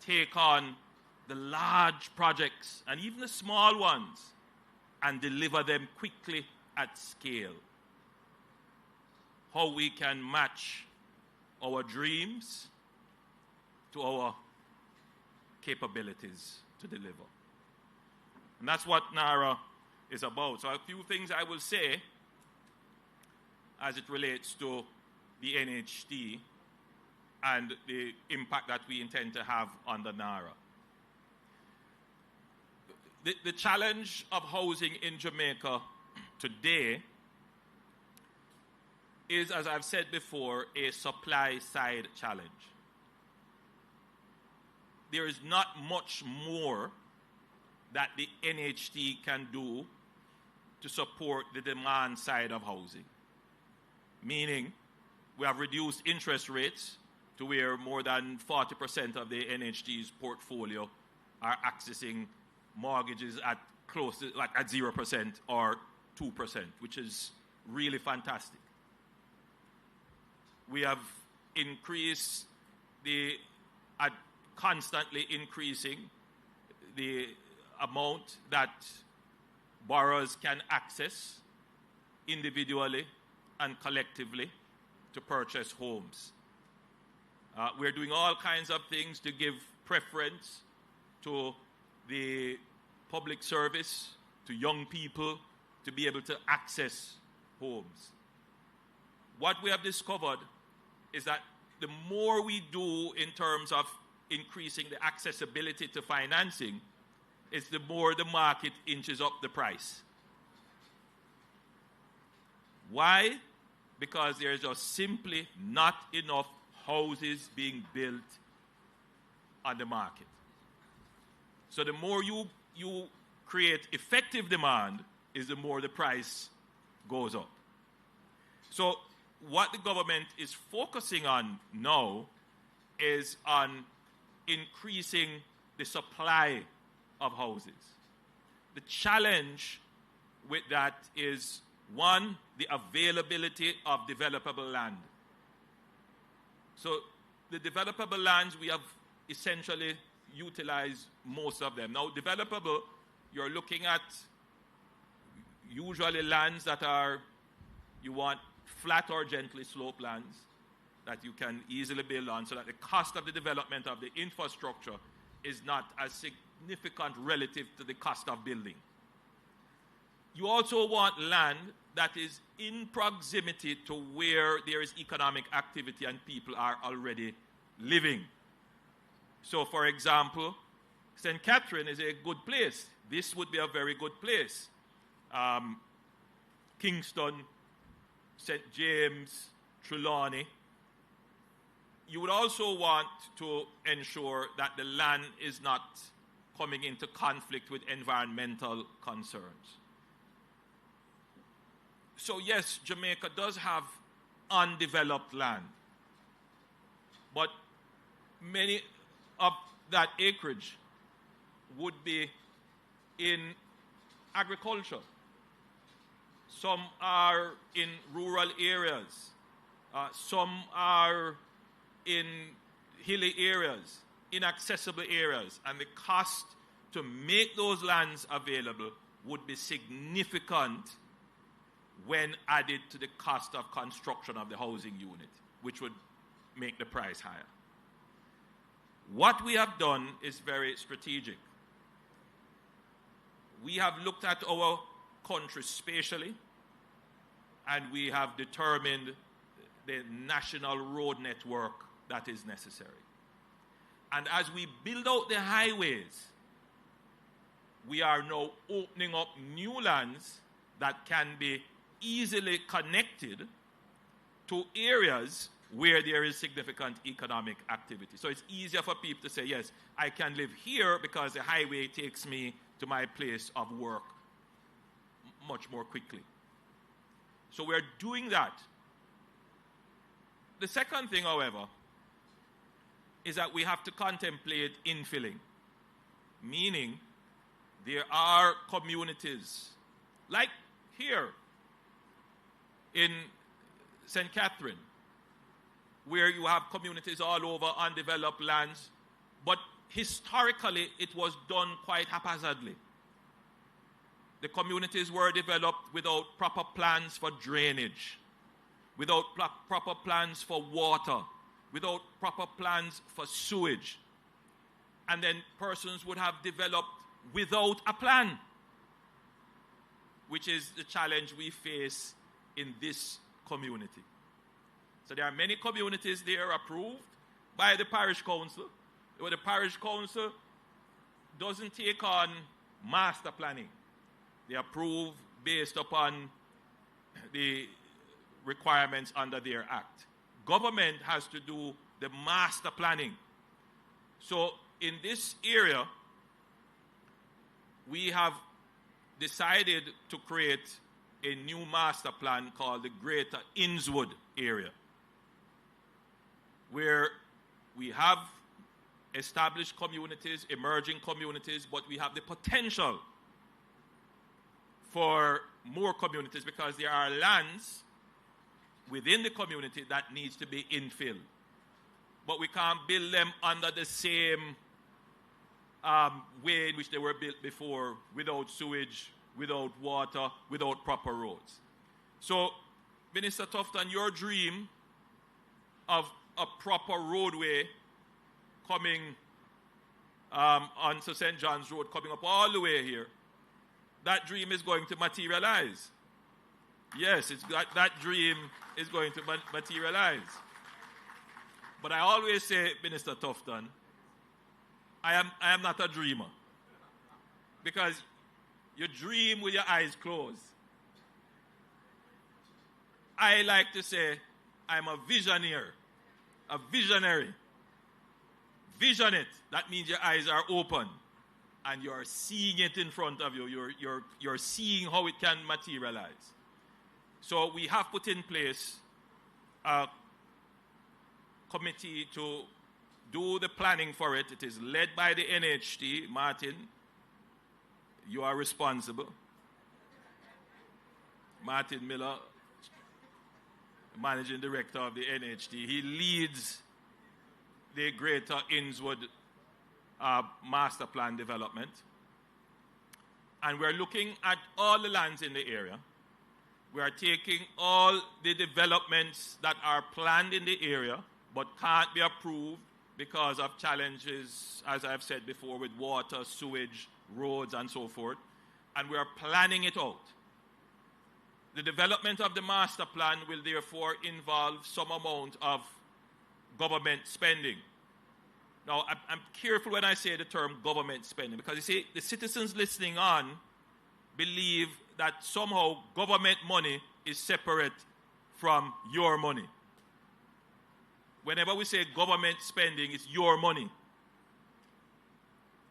take on the large projects and even the small ones and deliver them quickly at scale. How we can match our dreams to our capabilities to deliver. And that's what NARA is about. So a few things I will say as it relates to the NHT and the impact that we intend to have on the NARA. The challenge of housing in Jamaica today is, as I've said before, a supply-side challenge. There is not much more that the NHT can do to support the demand side of housing. Meaning, we have reduced interest rates to where more than 40% of the NHT's portfolio are accessing mortgages at close to, like at 0% or 2%, which is really fantastic. We have increased constantly increasing the amount that borrowers can access individually and collectively to purchase homes. We're doing all kinds of things to give preference to the public service, to young people, to be able to access homes. What we have discovered is that the more we do in terms of increasing the accessibility to financing, is the more the market inches up the price. Why? Because there is just simply not enough houses being built on the market. So the more you create effective demand, is the more the price goes up. So what the government is focusing on now is on increasing the supply of houses. The challenge with that is, one, the availability of developable land. So the developable lands, we have essentially utilized most of them. Now, developable, you're looking at usually lands that are, you want flat or gently sloped lands that you can easily build on, so that the cost of the development of the infrastructure is not as significant relative to the cost of building. You also want land that is in proximity to where there is economic activity and people are already living. So, for example, St. Catherine is a good place. This would be a very good place. Kingston, St. James, Trelawney. You would also want to ensure that the land is not coming into conflict with environmental concerns. So yes, Jamaica does have undeveloped land, but many of that acreage would be in agriculture. Some are in rural areas. Some are in hilly areas, inaccessible areas. And the cost to make those lands available would be significant when added to the cost of construction of the housing unit, which would make the price higher. What we have done is very strategic. We have looked at our country spatially, and we have determined the national road network that is necessary. And as we build out the highways, we are now opening up new lands that can be easily connected to areas where there is significant economic activity. So it's easier for people to say, yes, I can live here because the highway takes me to my place of work much more quickly. So we're doing that. The second thing, however, is that we have to contemplate infilling, meaning there are communities, like here in St. Catherine, where you have communities all over undeveloped lands, but historically it was done quite haphazardly. The communities were developed without proper plans for drainage, without proper plans for water, without proper plans for sewage. And then persons would have developed without a plan, which is the challenge we face in this community. So there are many communities there approved by the parish council, where the parish council doesn't take on master planning. They approve based upon the requirements under their act. Government has to do the master planning. So in this area, we have decided to create a new master plan called the Greater Innswood area, where we have established communities, emerging communities, but we have the potential for more communities because there are lands within the community that needs to be infilled. But we can't build them under the same way in which they were built before, without sewage, without water, without proper roads. So, Minister Tufton, your dream of a proper roadway coming onto St. John's Road, coming up all the way here, that dream is going to materialize. Yes, that dream is going to materialize. But I always say, Minister Tufton, I am not a dreamer. Because you dream with your eyes closed. I like to say I'm a visionary. A visionary. Vision it. That means your eyes are open and you're seeing it in front of you. You're seeing how it can materialize. So we have put in place a committee to do the planning for it. It is led by the NHT. Martin, you are responsible. Martin Miller, managing director of the NHT. He leads the Greater Innswood master plan development. And we're looking at all the lands in the area. We are taking all the developments that are planned in the area but can't be approved because of challenges, as I've said before, with water, sewage, roads, and so forth. And we are planning it out. The development of the master plan will therefore involve some amount of government spending. Now, I'm careful when I say the term government spending, because you see, the citizens listening on believe that somehow government money is separate from your money. Whenever we say government spending, it's your money.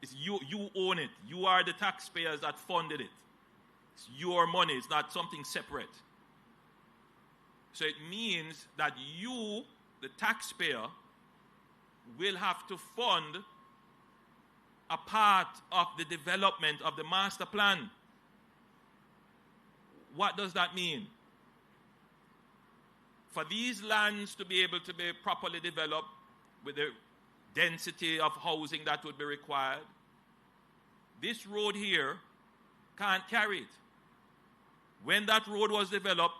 It's you own it. You are the taxpayers that funded it. It's your money. It's not something separate. So it means that you, the taxpayer, will have to fund a part of the development of the master plan. What does that mean? For these lands to be able to be properly developed with the density of housing that would be required, this road here can't carry it. When that road was developed,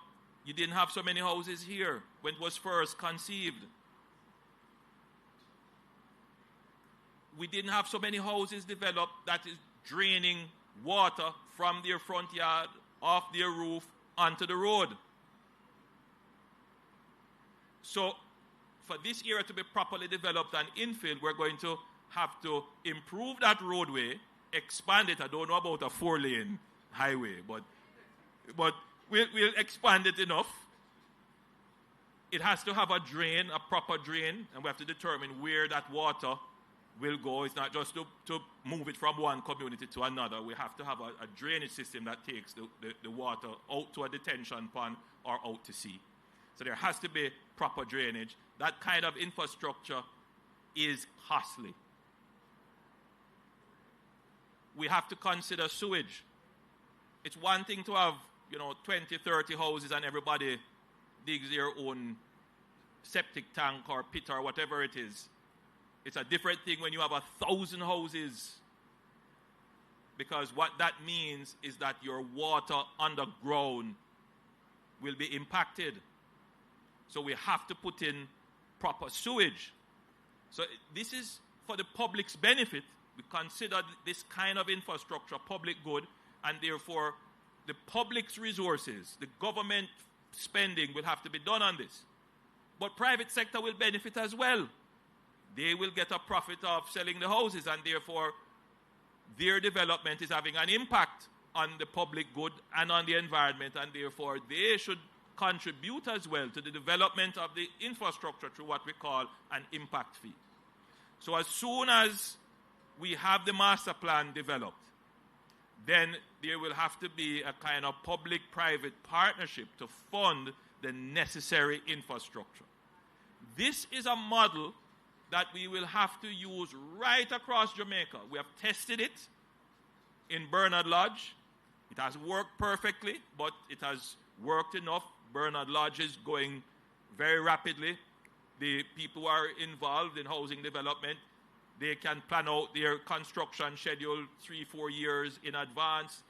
you didn't have so many houses here when it was first conceived. We didn't have so many houses developed that is draining water from their front yard, off their roof, onto the road. So, for this area to be properly developed and infilled, we're going to have to improve that roadway, expand it. I don't know about a 4-lane highway, but we'll expand it enough. It has to have a drain, a proper drain, and we have to determine where that water will go. It's not just to move it from one community to another. We have to have a drainage system that takes the water out to a detention pond or out to sea. So there has to be proper drainage. That kind of infrastructure is costly. We have to consider sewage. It's one thing to have, 20, 30 houses and everybody digs their own septic tank or pit or whatever it is. It's a different thing when you have 1,000 houses, because what that means is that your water underground will be impacted. So we have to put in proper sewage. So this is for the public's benefit. We consider this kind of infrastructure public good, and therefore the public's resources, the government spending will have to be done on this. But private sector will benefit as well. They will get a profit of selling the houses, and therefore their development is having an impact on the public good and on the environment, and therefore they should contribute as well to the development of the infrastructure through what we call an impact fee. So as soon as we have the master plan developed, then there will have to be a kind of public-private partnership to fund the necessary infrastructure. This is a model that we will have to use right across Jamaica. We have tested it in Bernard Lodge. It has worked perfectly, but it has worked enough. Bernard Lodge is going very rapidly. The people who are involved in housing development, they can plan out their construction schedule 3-4 years in advance,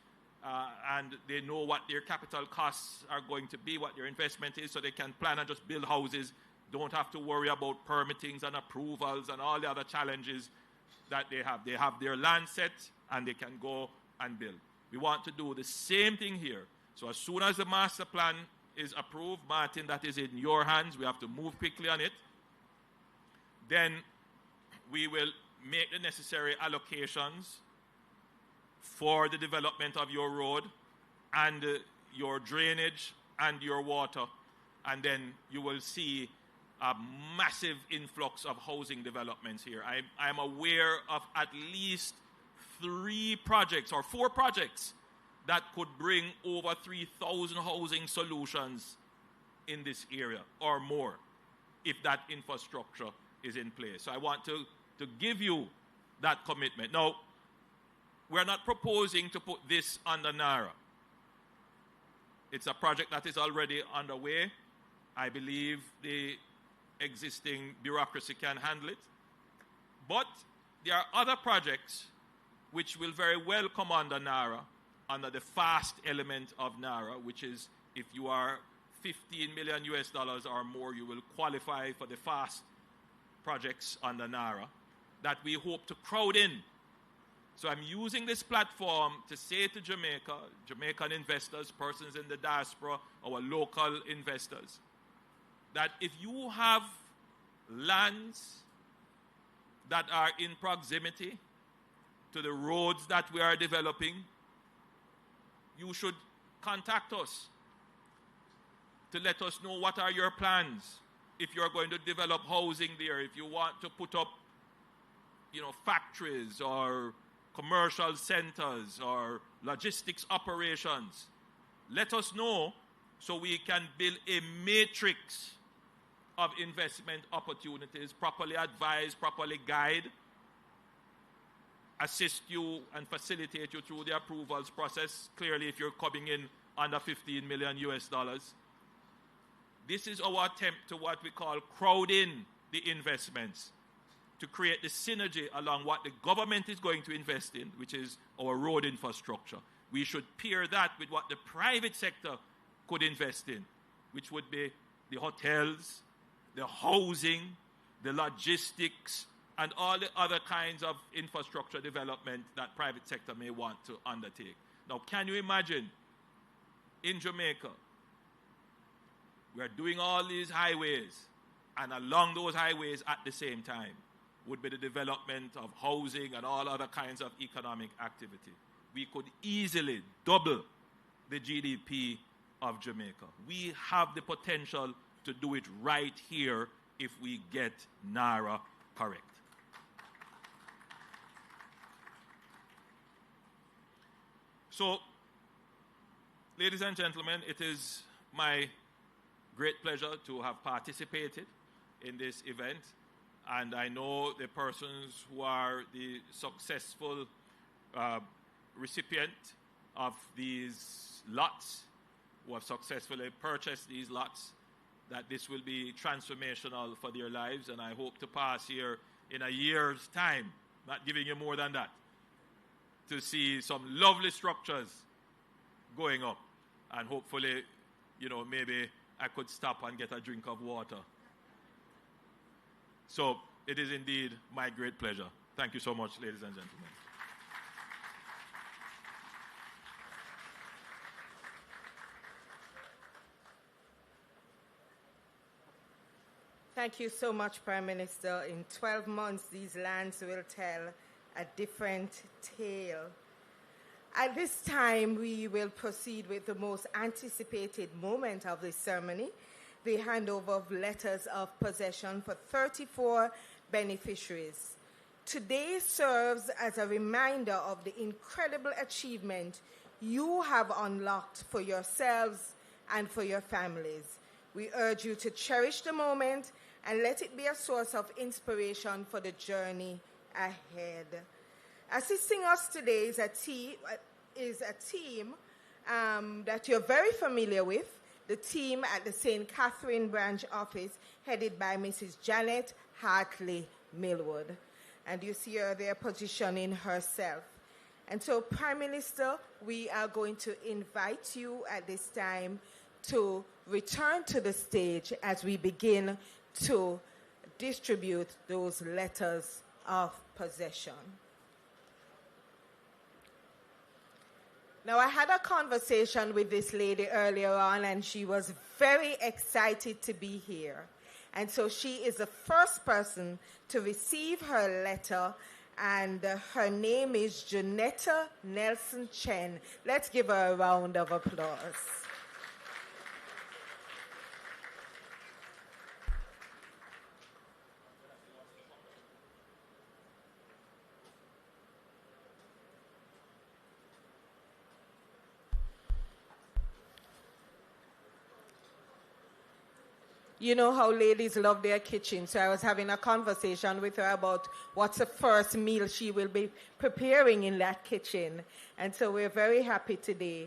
and they know what their capital costs are going to be, what their investment is, so they can plan and just build houses. Don't have to worry about permittings and approvals and all the other challenges that they have. They have their land set, and they can go and build. We want to do the same thing here. So as soon as the master plan is approved, Martin, that is in your hands. We have to move quickly on it. Then we will make the necessary allocations for the development of your road and your drainage and your water. And then you will see a massive influx of housing developments here. I'm aware of at least 3 projects or 4 projects that could bring over 3,000 housing solutions in this area or more if that infrastructure is in place. So I want to give you that commitment. Now, we're not proposing to put this under NARA. It's a project that is already underway. I believe the existing bureaucracy can handle it. But there are other projects which will very well come under NARA, under the fast element of NARA, which is if you are $15 million or more, you will qualify for the fast projects under NARA that we hope to crowd in. So I'm using this platform to say to Jamaica, Jamaican investors, persons in the diaspora, our local investors, that if you have lands that are in proximity to the roads that we are developing, you should contact us to let us know what are your plans. If you're going to develop housing there, if you want to put up, factories or commercial centers or logistics operations, let us know so we can build a matrix of investment opportunities, properly advise, properly guide, assist you and facilitate you through the approvals process. Clearly, if you're coming in under $15 million, this is our attempt to what we call crowd in the investments to create the synergy along what the government is going to invest in, which is our road infrastructure. we should pair that with what the private sector could invest in, which would be the hotels, the housing, the logistics, and all the other kinds of infrastructure development that private sector may want to undertake. Now, can you imagine in Jamaica, we're doing all these highways, and along those highways at the same time would be the development of housing and all other kinds of economic activity. We could easily double the GDP of Jamaica. We have the potential to do it right here if we get NARA correct. So, ladies and gentlemen, it is my great pleasure to have participated in this event, and I know the persons who are the successful recipient of these lots, who have successfully purchased these lots, that this will be transformational for their lives, and I hope to pass here in a year's time, not giving you more than that, to see some lovely structures going up, and hopefully, maybe I could stop and get a drink of water. So it is indeed my great pleasure. Thank you so much, ladies and gentlemen. Thank you so much, Prime Minister. In 12 months, these lands will tell a different tale. At this time, we will proceed with the most anticipated moment of this ceremony, the handover of letters of possession for 34 beneficiaries. Today serves as a reminder of the incredible achievement you have unlocked for yourselves and for your families. We urge you to cherish the moment and let it be a source of inspiration for the journey ahead. Assisting us today is a team that you're very familiar with, the team at the St. Catherine branch office headed by Mrs. Janet Hartley Millwood. And you see her there positioning herself. And so, Prime Minister, we are going to invite you at this time to return to the stage as we begin to distribute those letters of possession. Now, I had a conversation with this lady earlier on, and she was very excited to be here. And so she is the first person to receive her letter, and her name is Junetta Nelson Chen. Let's give her a round of applause. You know how ladies love their kitchen, so I was having a conversation with her about what's the first meal she will be preparing in that kitchen. And so we're very happy today.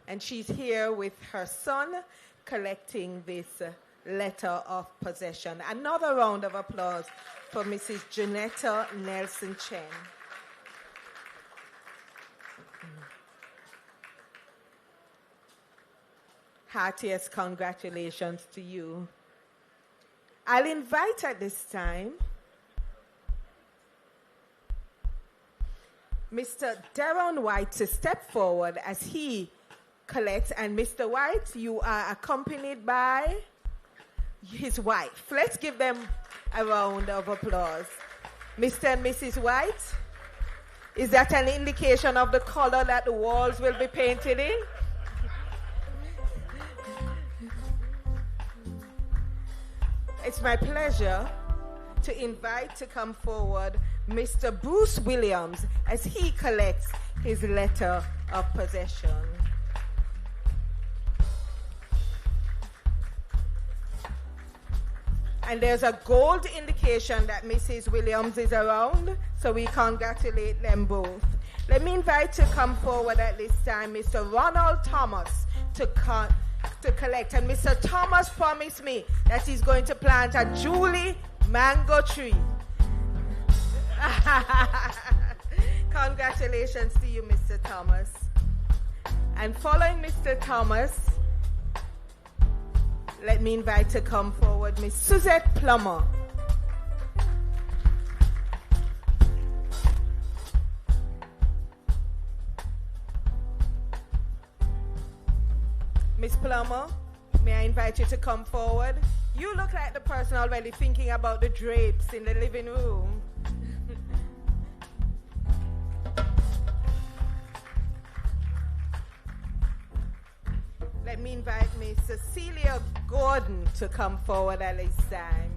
And she's here with her son collecting this letter of possession. Another round of applause for Mrs. Junetta Nelson Chen. Heartiest congratulations to you. I'll invite at this time Mr. Darren White to step forward as he collects. And Mr. White, you are accompanied by his wife. Let's give them a round of applause. Mr. and Mrs. White, is that an indication of the color that the walls will be painted in? It's my pleasure to invite to come forward Mr. Bruce Williams as he collects his letter of possession. And there's a gold indication that Mrs. Williams is around, so we congratulate them both. Let me invite to come forward at this time Mr. Ronald Thomas to collect. And Mr. Thomas promised me that he's going to plant a Julie mango tree. Congratulations to you, Mr. Thomas. And following Mr. Thomas, let me invite to come forward Miss Suzette Plummer. Miss Plummer, may I invite you to come forward? You look like the person already thinking about the drapes in the living room. Let me invite Miss Cecilia Gordon to come forward at this time.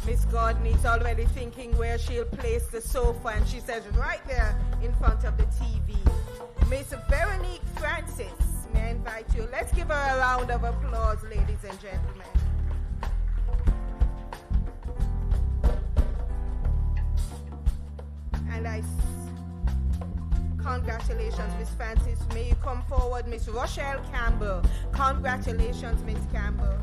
Miss Gordon is already thinking where she'll place the sofa, and she says right there in front of the TV. Miss Veronique Francis, may I invite you? Let's give her a round of applause, ladies and gentlemen. And congratulations, Miss Francis. May you come forward, Miss Rochelle Campbell. Congratulations, Miss Campbell.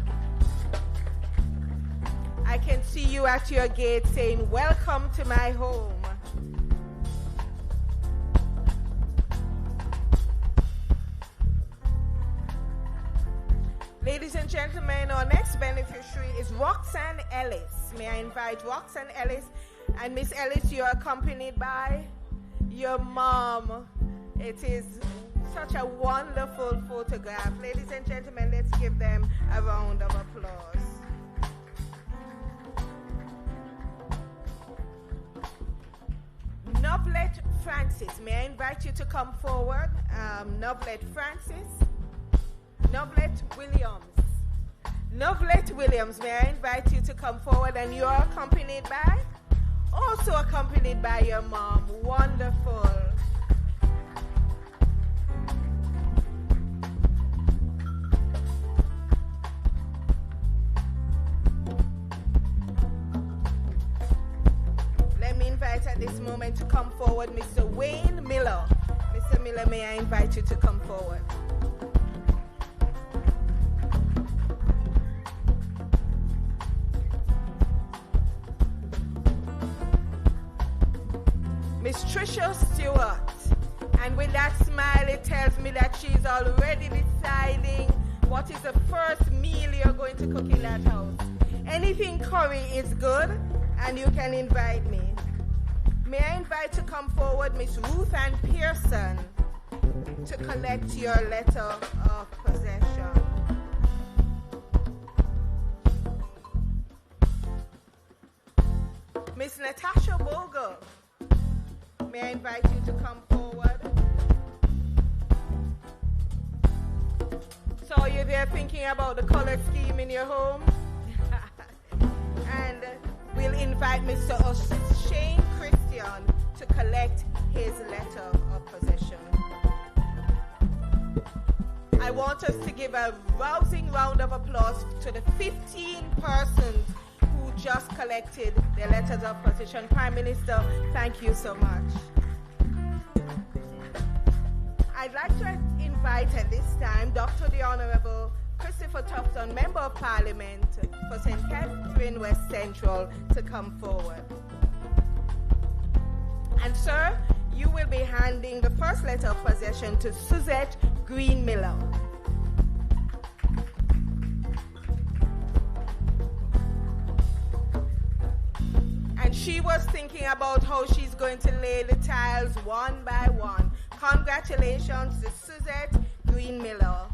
I can see you at your gate saying, welcome to my home. Ladies and gentlemen, our next beneficiary is Roxanne Ellis. May I invite Roxanne Ellis? And Miss Ellis, you are accompanied by your mom. It is such a wonderful photograph. Ladies and gentlemen, let's give them a round of applause. Novlet Francis, may I invite you to come forward? Novlet Francis. Novlet Williams. Novlet Williams, may I invite you to come forward? And you are accompanied by? Also accompanied by your mom. Wonderful. Let me invite at this moment to come forward Mr. Wayne Miller. Mr. Miller, may I invite you to come forward? Miss Tricia Stewart. And with that smile, it tells me that she's already deciding what is the first meal you're going to cook in that house. Anything curry is good, and you can invite me. May I invite to come forward Miss Ruth Ann Pearson to collect your letter of possession. Miss Natasha Bogle. May I invite you to come forward? So you're there thinking about the color scheme in your home? And we'll invite Mr. Shane Christian to collect his letter of possession. I want us to give a rousing round of applause to the 15 persons who just collected their letters of possession. Prime Minister, thank you so much. I'd like to invite at this time Dr. the Honorable Christopher Tufton, Member of Parliament for St. Catherine West Central, to come forward. And sir, you will be handing the first letter of possession to Suzette Green Miller. And she was thinking about how she's going to lay the tiles one by one. Congratulations to Suzette Green Miller.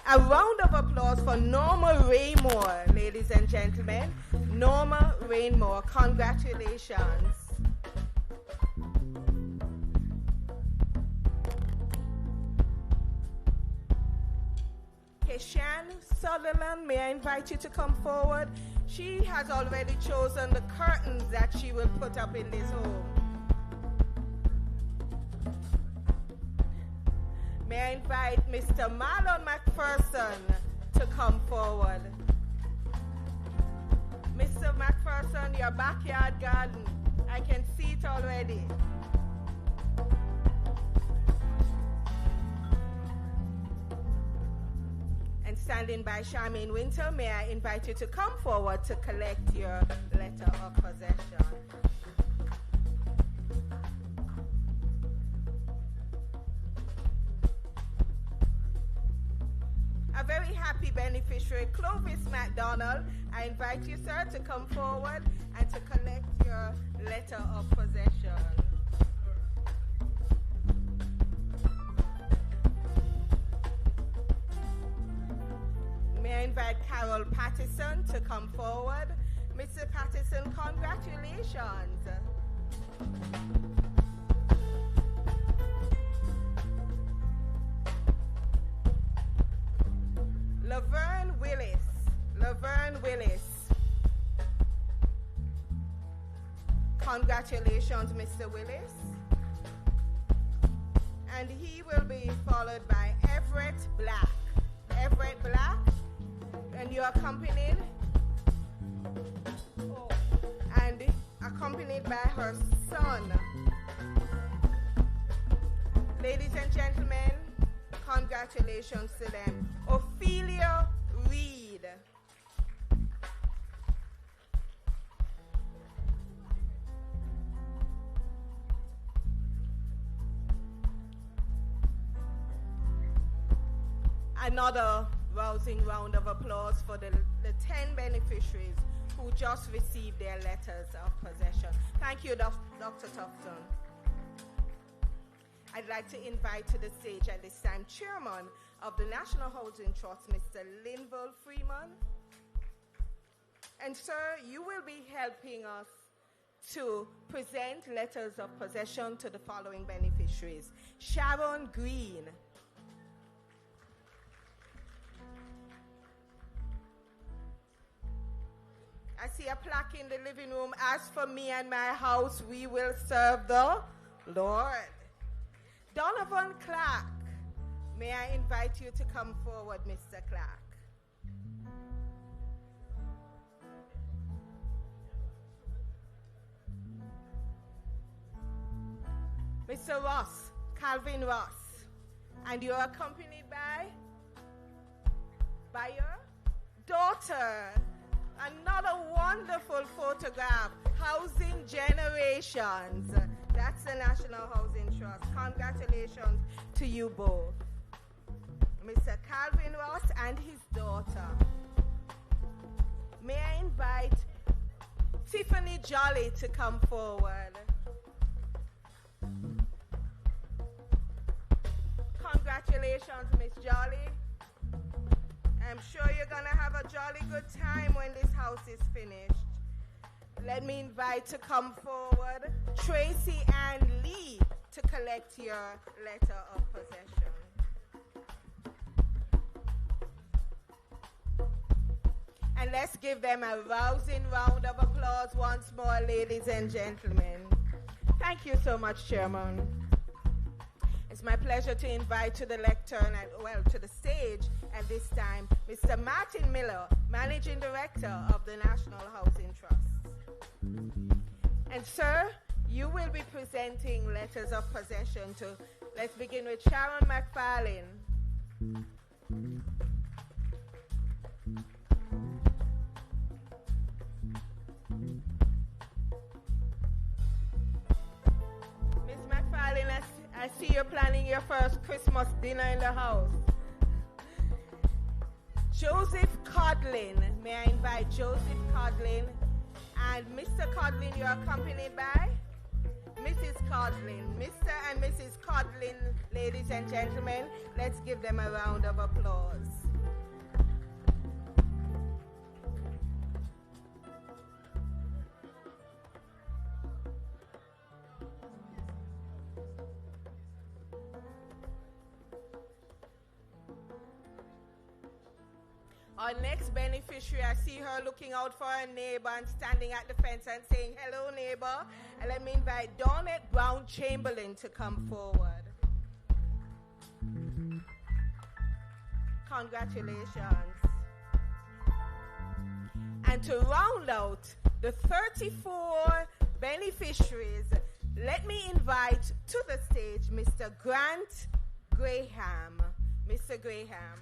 A round of applause for Norma Raymore, ladies and gentlemen. Norma Raymore, congratulations. Keshan Sutherland, may I invite you to come forward? She has already chosen the curtains that she will put up in this home. May I invite Mr. Marlon McPherson to come forward. Mr. McPherson, your backyard garden, I can see it already. And standing by Charmaine Winter, may I invite you to come forward to collect your letter of possession. A very happy beneficiary, Clovis McDonald. I invite you, sir, to come forward and to collect your letter of possession. May I invite Carol Pattison to come forward. Mr. Pattison, congratulations. Laverne Willis. Congratulations, Mr. Willis. And he will be followed by Everett Black. Everett Black, and you're accompanied, accompanied by her son. Ladies and gentlemen, congratulations to them. Ophelia Reed. Another rousing round of applause for the 10 beneficiaries who just received their letters of possession. Thank you, Dr. Tufton. I'd like to invite to the stage at this time Chairman of the National Housing Trust, Mr. Linville Freeman. And sir, you will be helping us to present letters of possession to the following beneficiaries. Sharon Green. I see a plaque in the living room. As for me and my house, we will serve the Lord. Donovan Clark. May I invite you to come forward, Mr. Clark. Mr. Ross, Calvin Ross. And you're accompanied by your daughter. Another wonderful photograph, Housing Generations. That's the National Housing Trust. Congratulations to you both. Mr. Calvin Ross and his daughter. May I invite Tiffany Jolly to come forward. Congratulations, Miss Jolly. I'm sure you're going to have a jolly good time when this house is finished. Let me invite to come forward Tracy Ann Lee to collect your letter of possession. And let's give them a rousing round of applause once more, ladies and gentlemen. Thank you so much, Chairman. It's my pleasure to invite to the lectern, to the stage at this time, Mr. Martin Miller, Managing Director of the National Housing Trust. And sir, you will be presenting letters of possession to, let's begin with Sharon McFarlane. Ms. McFarlane, I see you're planning your first Christmas dinner in the house. Joseph Codlin. May I invite Joseph Codlin? And Mr. Codlin, you're accompanied by Mrs. Codlin. Mr. and Mrs. Codlin, ladies and gentlemen, let's give them a round of applause. Our next beneficiary, I see her looking out for her neighbor and standing at the fence and saying, hello, neighbor. And let me invite Dawnette Brown Chamberlain to come forward. Congratulations. And to round out the 34 beneficiaries, let me invite to the stage Mr. Grant Graham. Mr. Graham.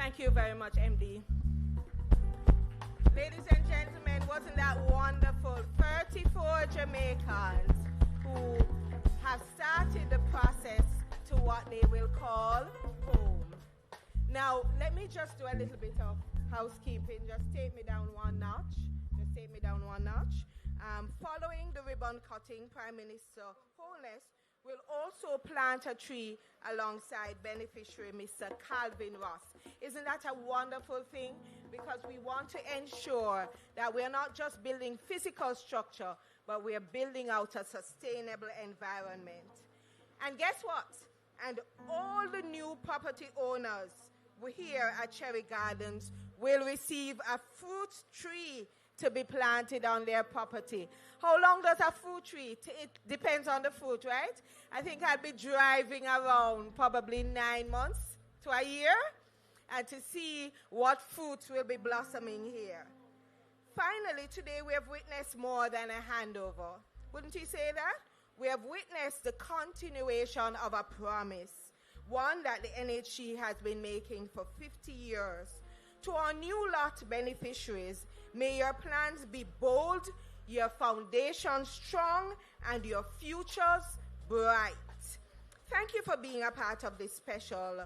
Thank you very much, MD. Ladies and gentlemen, wasn't that wonderful? 34 Jamaicans who have started the process to what they will call home. Now, let me just do a little bit of housekeeping. Just take me down one notch. Following the ribbon cutting, Prime Minister Holness will also plant a tree alongside beneficiary Mr. Calvin Ross. Isn't that a wonderful thing? Because we want to ensure that we're not just building physical structure, but we're building out a sustainable environment. And guess what? And all the new property owners here at Cherry Gardens will receive a fruit tree to be planted on their property. How long does a fruit tree? It depends on the fruit, right? I think I'll be driving around probably 9 months to a year and to see what fruits will be blossoming here. Finally, today we have witnessed more than a handover. Wouldn't you say that? We have witnessed the continuation of a promise, one that the NHT has been making for 50 years. To our new lot beneficiaries, may your plans be bold, your foundation strong, and your futures bright. Thank you for being a part of this special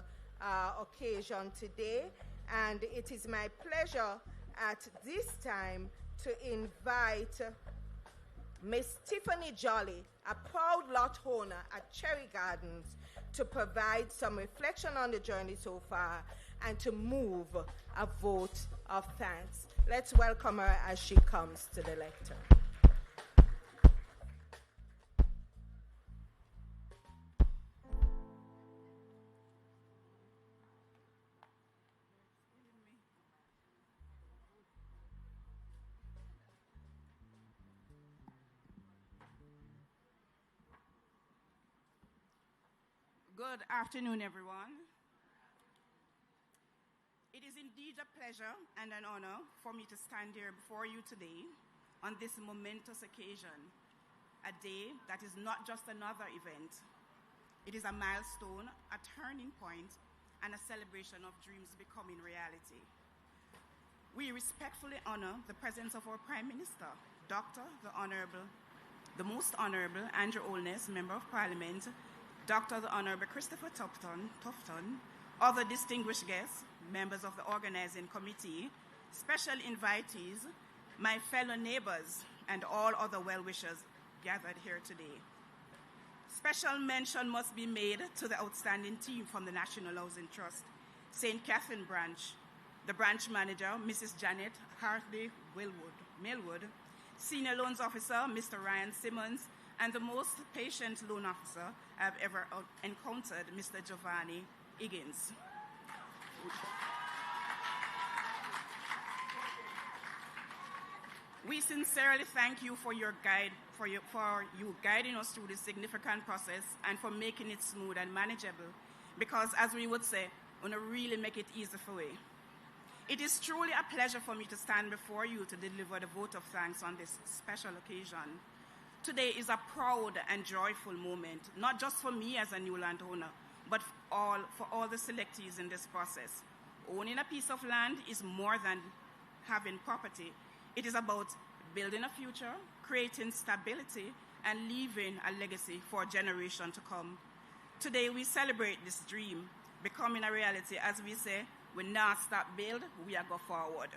occasion today, and it is my pleasure at this time to invite Miss Tiffany Jolly, a proud lot owner at Cherry Gardens, to provide some reflection on the journey so far and to move a vote of thanks. Let's welcome her as she comes to the lectern. Good afternoon, everyone. It is indeed a pleasure and an honor for me to stand here before you today on this momentous occasion, a day that is not just another event. It is a milestone, a turning point, and a celebration of dreams becoming reality. We respectfully honor the presence of our Prime Minister, the Most Honorable Andrew Holness, Member of Parliament, Dr. the Honorable Christopher Tufton, other distinguished guests, members of the organizing committee, special invitees, my fellow neighbors, and all other well-wishers gathered here today. Special mention must be made to the outstanding team from the National Housing Trust, St. Catherine Branch, the branch manager, Mrs. Janet Hartley Millwood, Senior Loans Officer, Mr. Ryan Simmons, and the most patient loan officer I've ever encountered, Mr. Giovanni Higgins. We sincerely thank you for your guiding us through this significant process and for making it smooth and manageable, because as we would say, we want to really make it easy for you. It is truly a pleasure for me to stand before you to deliver the vote of thanks on this special occasion. Today is a proud and joyful moment, not just for me as a new landowner, but for all the selectees in this process. Owning a piece of land is more than having property. It is about building a future, creating stability, and leaving a legacy for a generation to come. Today we celebrate this dream becoming a reality. As we say, we not stop build, we are go forward.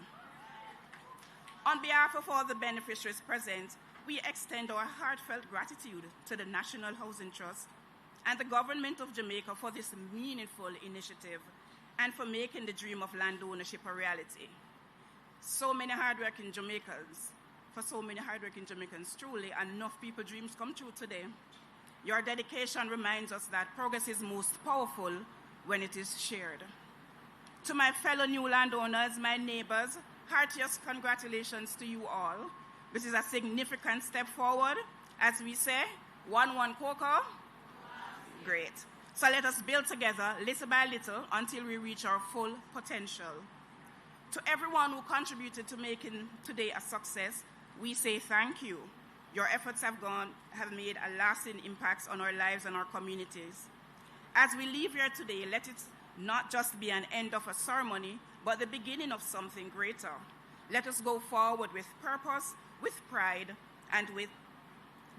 On behalf of all the beneficiaries present, we extend our heartfelt gratitude to the National Housing Trust and the government of Jamaica for this meaningful initiative and for making the dream of land ownership a reality. So many hardworking Jamaicans, truly enough people's dreams come true today. Your dedication reminds us that progress is most powerful when it is shared. To my fellow new landowners, my neighbors, heartiest congratulations to you all. This is a significant step forward. As we say, 1-1 Cocoa. Great. So let us build together, little by little, until we reach our full potential. To everyone who contributed to making today a success, we say thank you. Your efforts have made a lasting impact on our lives and our communities. As we leave here today, let not just be an end of a ceremony, but the beginning of something greater. Let us go forward with purpose, with pride, and with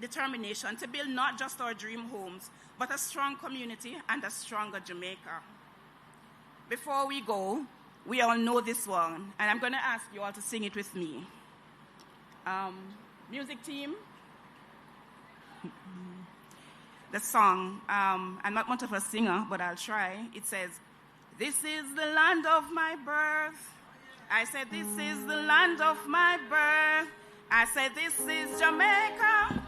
determination to build not just our dream homes, but a strong community and a stronger Jamaica. Before we go, we all know this one, and I'm going to ask you all to sing it with me. Music team. The song, I'm not much of a singer, but I'll try. It says, "This is the land of my birth." I said, "This is the land of my birth." I said, "This is Jamaica."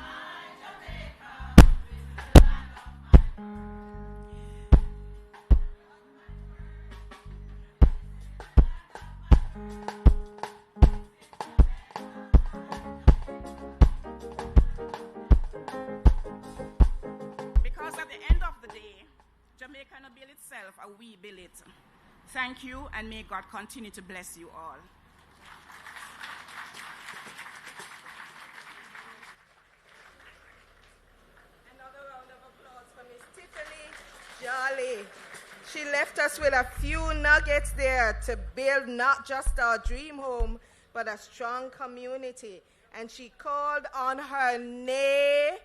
Because at the end of the day, Jamaica no build itself, or we build it. Thank you, and may God continue to bless you all. Another round of applause for Miss Tiffany Jolly. She left us with a few nuggets there to build not just our dream home, but a strong community. And she called on her neighbors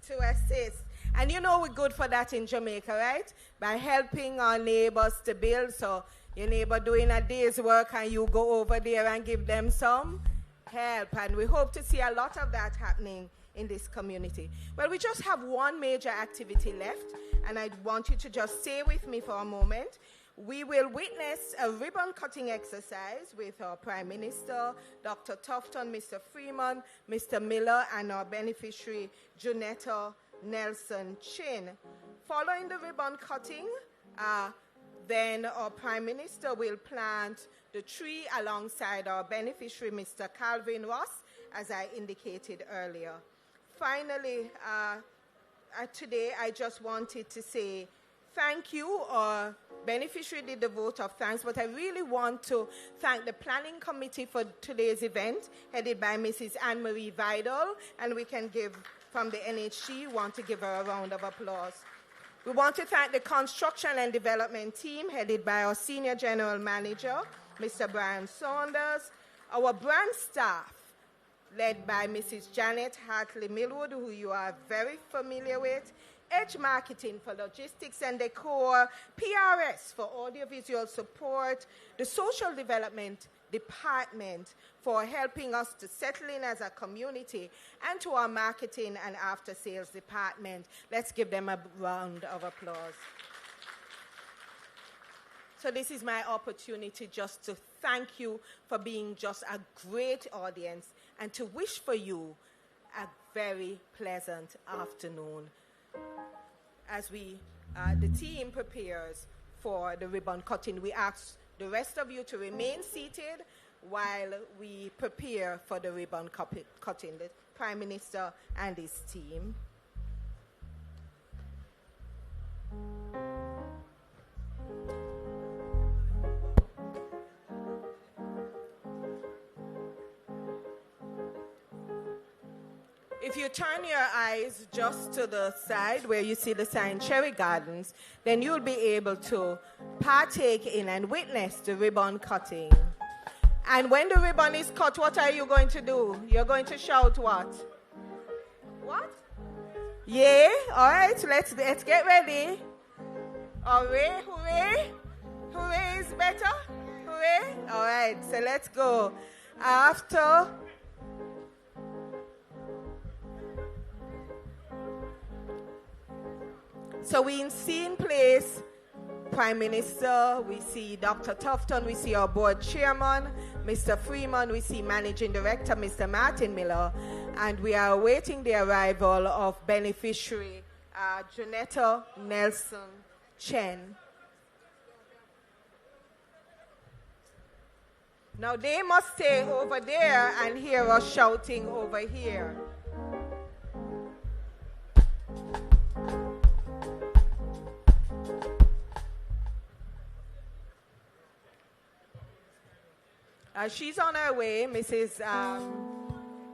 to assist. And you know we're good for that in Jamaica, right? By helping our neighbors to build. So your neighbor doing a day's work and you go over there and give them some help. And we hope to see a lot of that happening in this community. Well, we just have one major activity left, and I want you to just stay with me for a moment. We will witness a ribbon cutting exercise with our Prime Minister, Dr. Tufton, Mr. Freeman, Mr. Miller, and our beneficiary, Junetta Nelson Chin. Following the ribbon cutting, then our Prime Minister will plant the tree alongside our beneficiary, Mr. Calvin Ross, as I indicated earlier. Finally, today I just wanted to say thank you. Our beneficiary did the vote of thanks, but I really want to thank the planning committee for today's event, headed by Mrs. Anne-Marie Vidal, and we can give from the NHT, want to give her a round of applause. We want to thank the construction and development team, headed by our senior general manager, Mr. Brian Saunders, our brand staff, led by Mrs. Janet Hartley Millwood, who you are very familiar with, Edge Marketing for logistics and decor, PRS for audiovisual support, the social development department for helping us to settle in as a community, and to our marketing and after sales department. Let's give them a round of applause. So this is my opportunity just to thank you for being just a great audience and to wish for you a very pleasant afternoon as the team prepares for the ribbon cutting. We ask the rest of you to remain seated while we prepare for the ribbon cutting, the Prime Minister and his team. If you turn your eyes just to the side where you see the sign Cherry Gardens, then you'll be able to partake in and witness the ribbon cutting. And when the ribbon is cut, what are you going to do? You're going to shout what? What? Yeah? All right, let's get ready. Hooray, hooray. Hooray is better. Hooray. All right, so let's go. After... So we see in place Prime Minister, we see Dr. Tufton, we see our board chairman, Mr. Freeman, we see Managing Director, Mr. Martin Miller, and we are awaiting the arrival of beneficiary Junetta Nelson Chen. Now they must stay over there and hear us shouting over here. She's on her way. Mrs.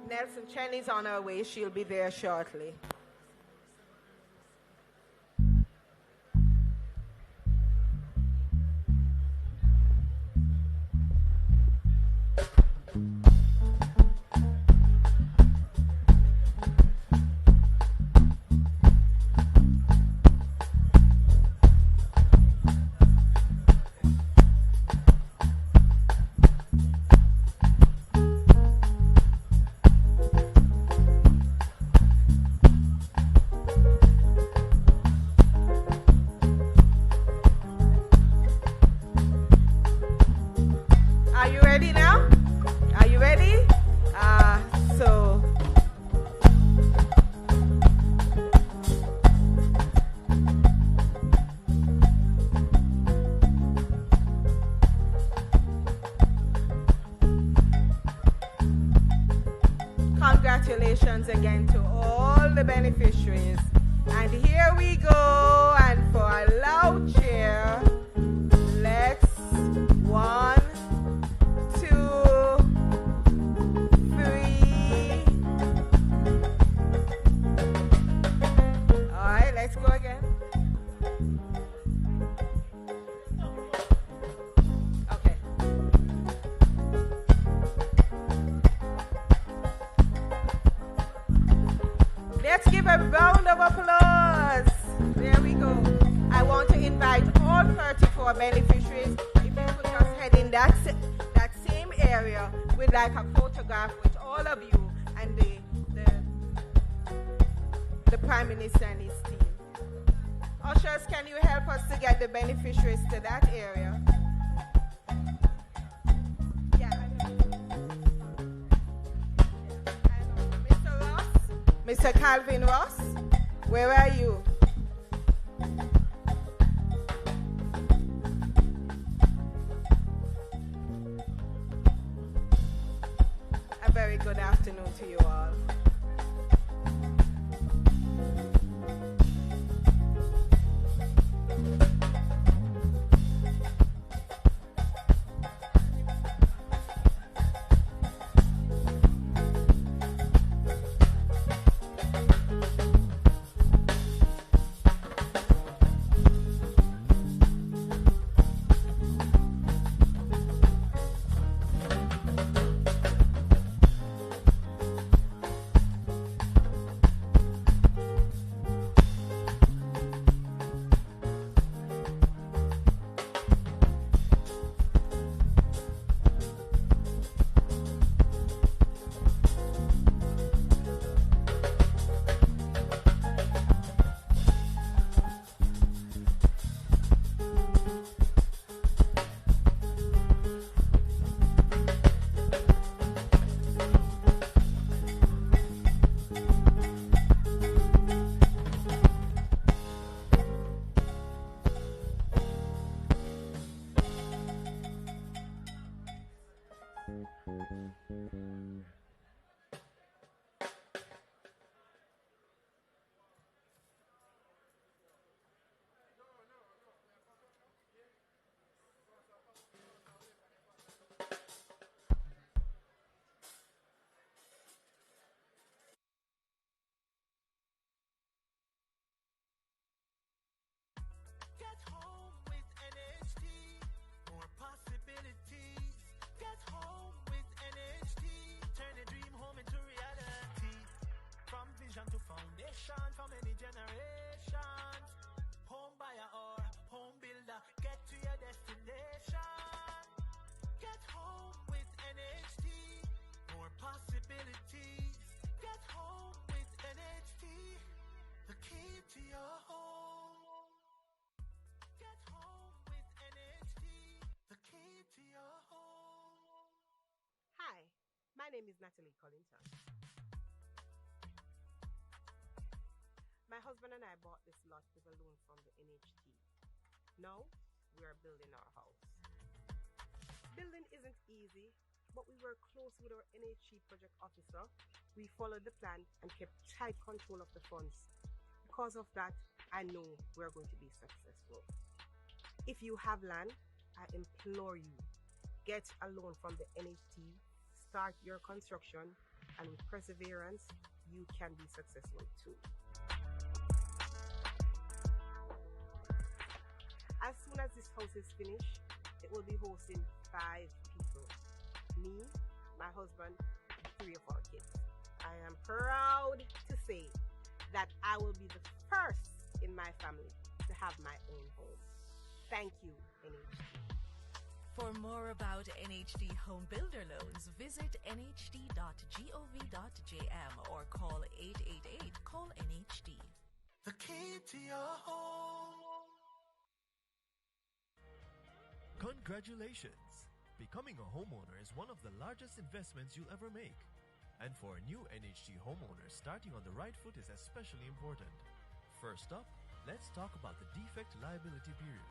Nelson Chen is on her way. She'll be there shortly. Congratulations again to all the beneficiaries. And here we go, and for a loud cheer, let's 1, 2, 3. All right, let's go again. Okay. Let's give a round of applause. There we go. I want to invite all 34 beneficiaries, if you could just head in that same area with like a photograph with all of you and the Prime Minister and his team. Ushers, can you help us to get the beneficiaries to that area? Mr. Calvin Ross, where are you? A very good afternoon to you all. Get home with NHT, more possibilities. Get home with NHT, turn a dream home into reality. From vision to foundation, for many generations. Home buyer or home builder, get to your destination. Get home with NHT, more possibilities. Get home with NHT, the key to your home. Get home with NHT, the key to your home. Hi, my name is Natalie Collington. My husband and I bought this lot with a loan from the NHT. Now, we are building our house. Building isn't easy, but we were close with our NHT project officer. We followed the plan and kept tight control of the funds. Because of that, I know we're going to be successful. If you have land, I implore you, get a loan from the NHT, start your construction, and with perseverance, you can be successful too. As soon as this house is finished, it will be hosting 5 people. Me, my husband, 3 of our kids. I am proud to say that I will be the first in my family to have my own home. Thank you, NHT. For more about NHT Home Builder Loans, visit nht.gov.jm or call 888-CALL-NHT. The key to your home. Congratulations! Becoming a homeowner is one of the largest investments you'll ever make. And for a new NHT homeowner, starting on the right foot is especially important. First up, let's talk about the defect liability period.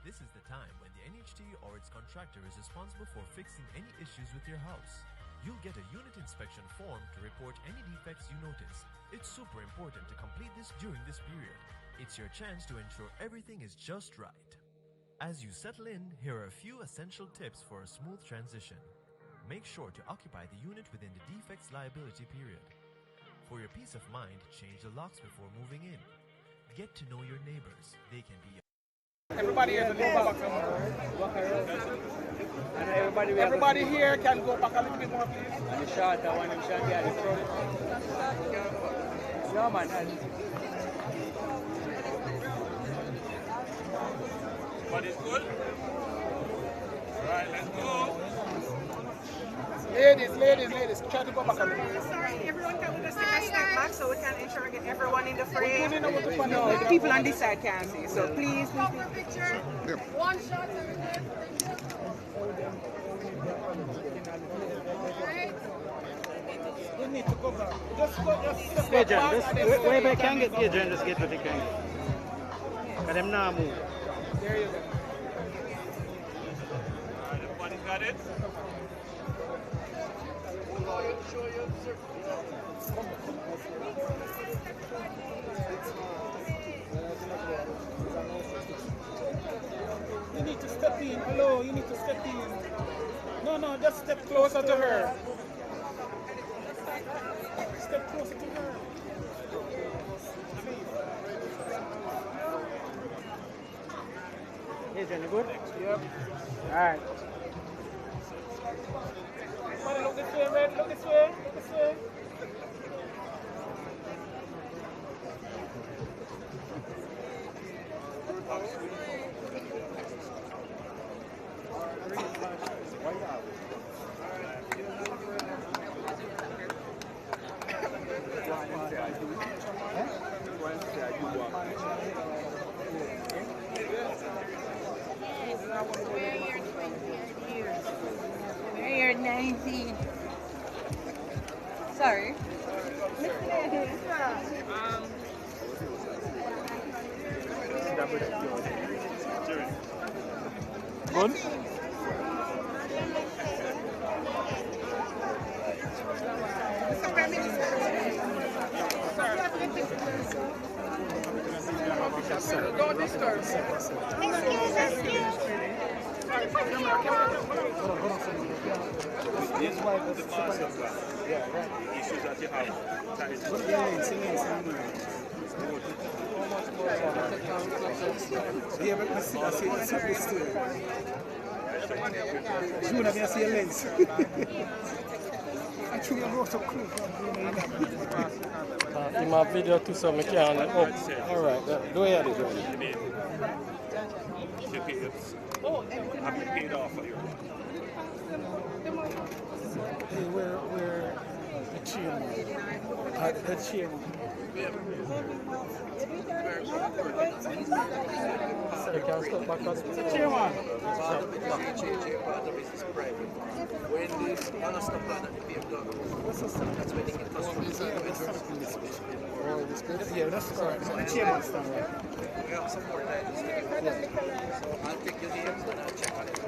This is the time when the NHT or its contractor is responsible for fixing any issues with your house. You'll get a unit inspection form to report any defects you notice. It's super important to complete this during this period. It's your chance to ensure everything is just right. As you settle in, here are a few essential tips for a smooth transition. Make sure to occupy the unit within the defects liability period. For your peace of mind, change the locks before moving in. Get to know your neighbors. They can be Everybody here can go back. Everybody here can go back a little bit more, please. And the shorter one, and shall be at the front. Yeah, man. Everybody's good? All right, let's go. Ladies, try to go back a little bit. Sorry, everyone can we just take a step back so we can ensure we get everyone in the frame. No, the people on this side can't see, so please. Picture. Yep. One shot everything. You need to go back. Just step Agent, back. wherever I can get, agent, just get what you can. Let them now move. There you go. All right, everybody's got it? You need to step in. Hello, you need to step in. No, just step closer to her. Step closer to her. Agent, you good? Yep. All right. Everybody look this way, Red. Look this way. Look this way. We're 19. Sorry. Good. Don't disturb. Issues that you have. In my video too, so I can. All right, go ahead. Have you paid off for you? Hey, we're the chairman. The chairman. So you can step back up. Chairman. When this other stuff like that be done, that's when they get Yeah, that's correct. The chairman's done, right? We have some more lines. I'll take your names and I'll check on it.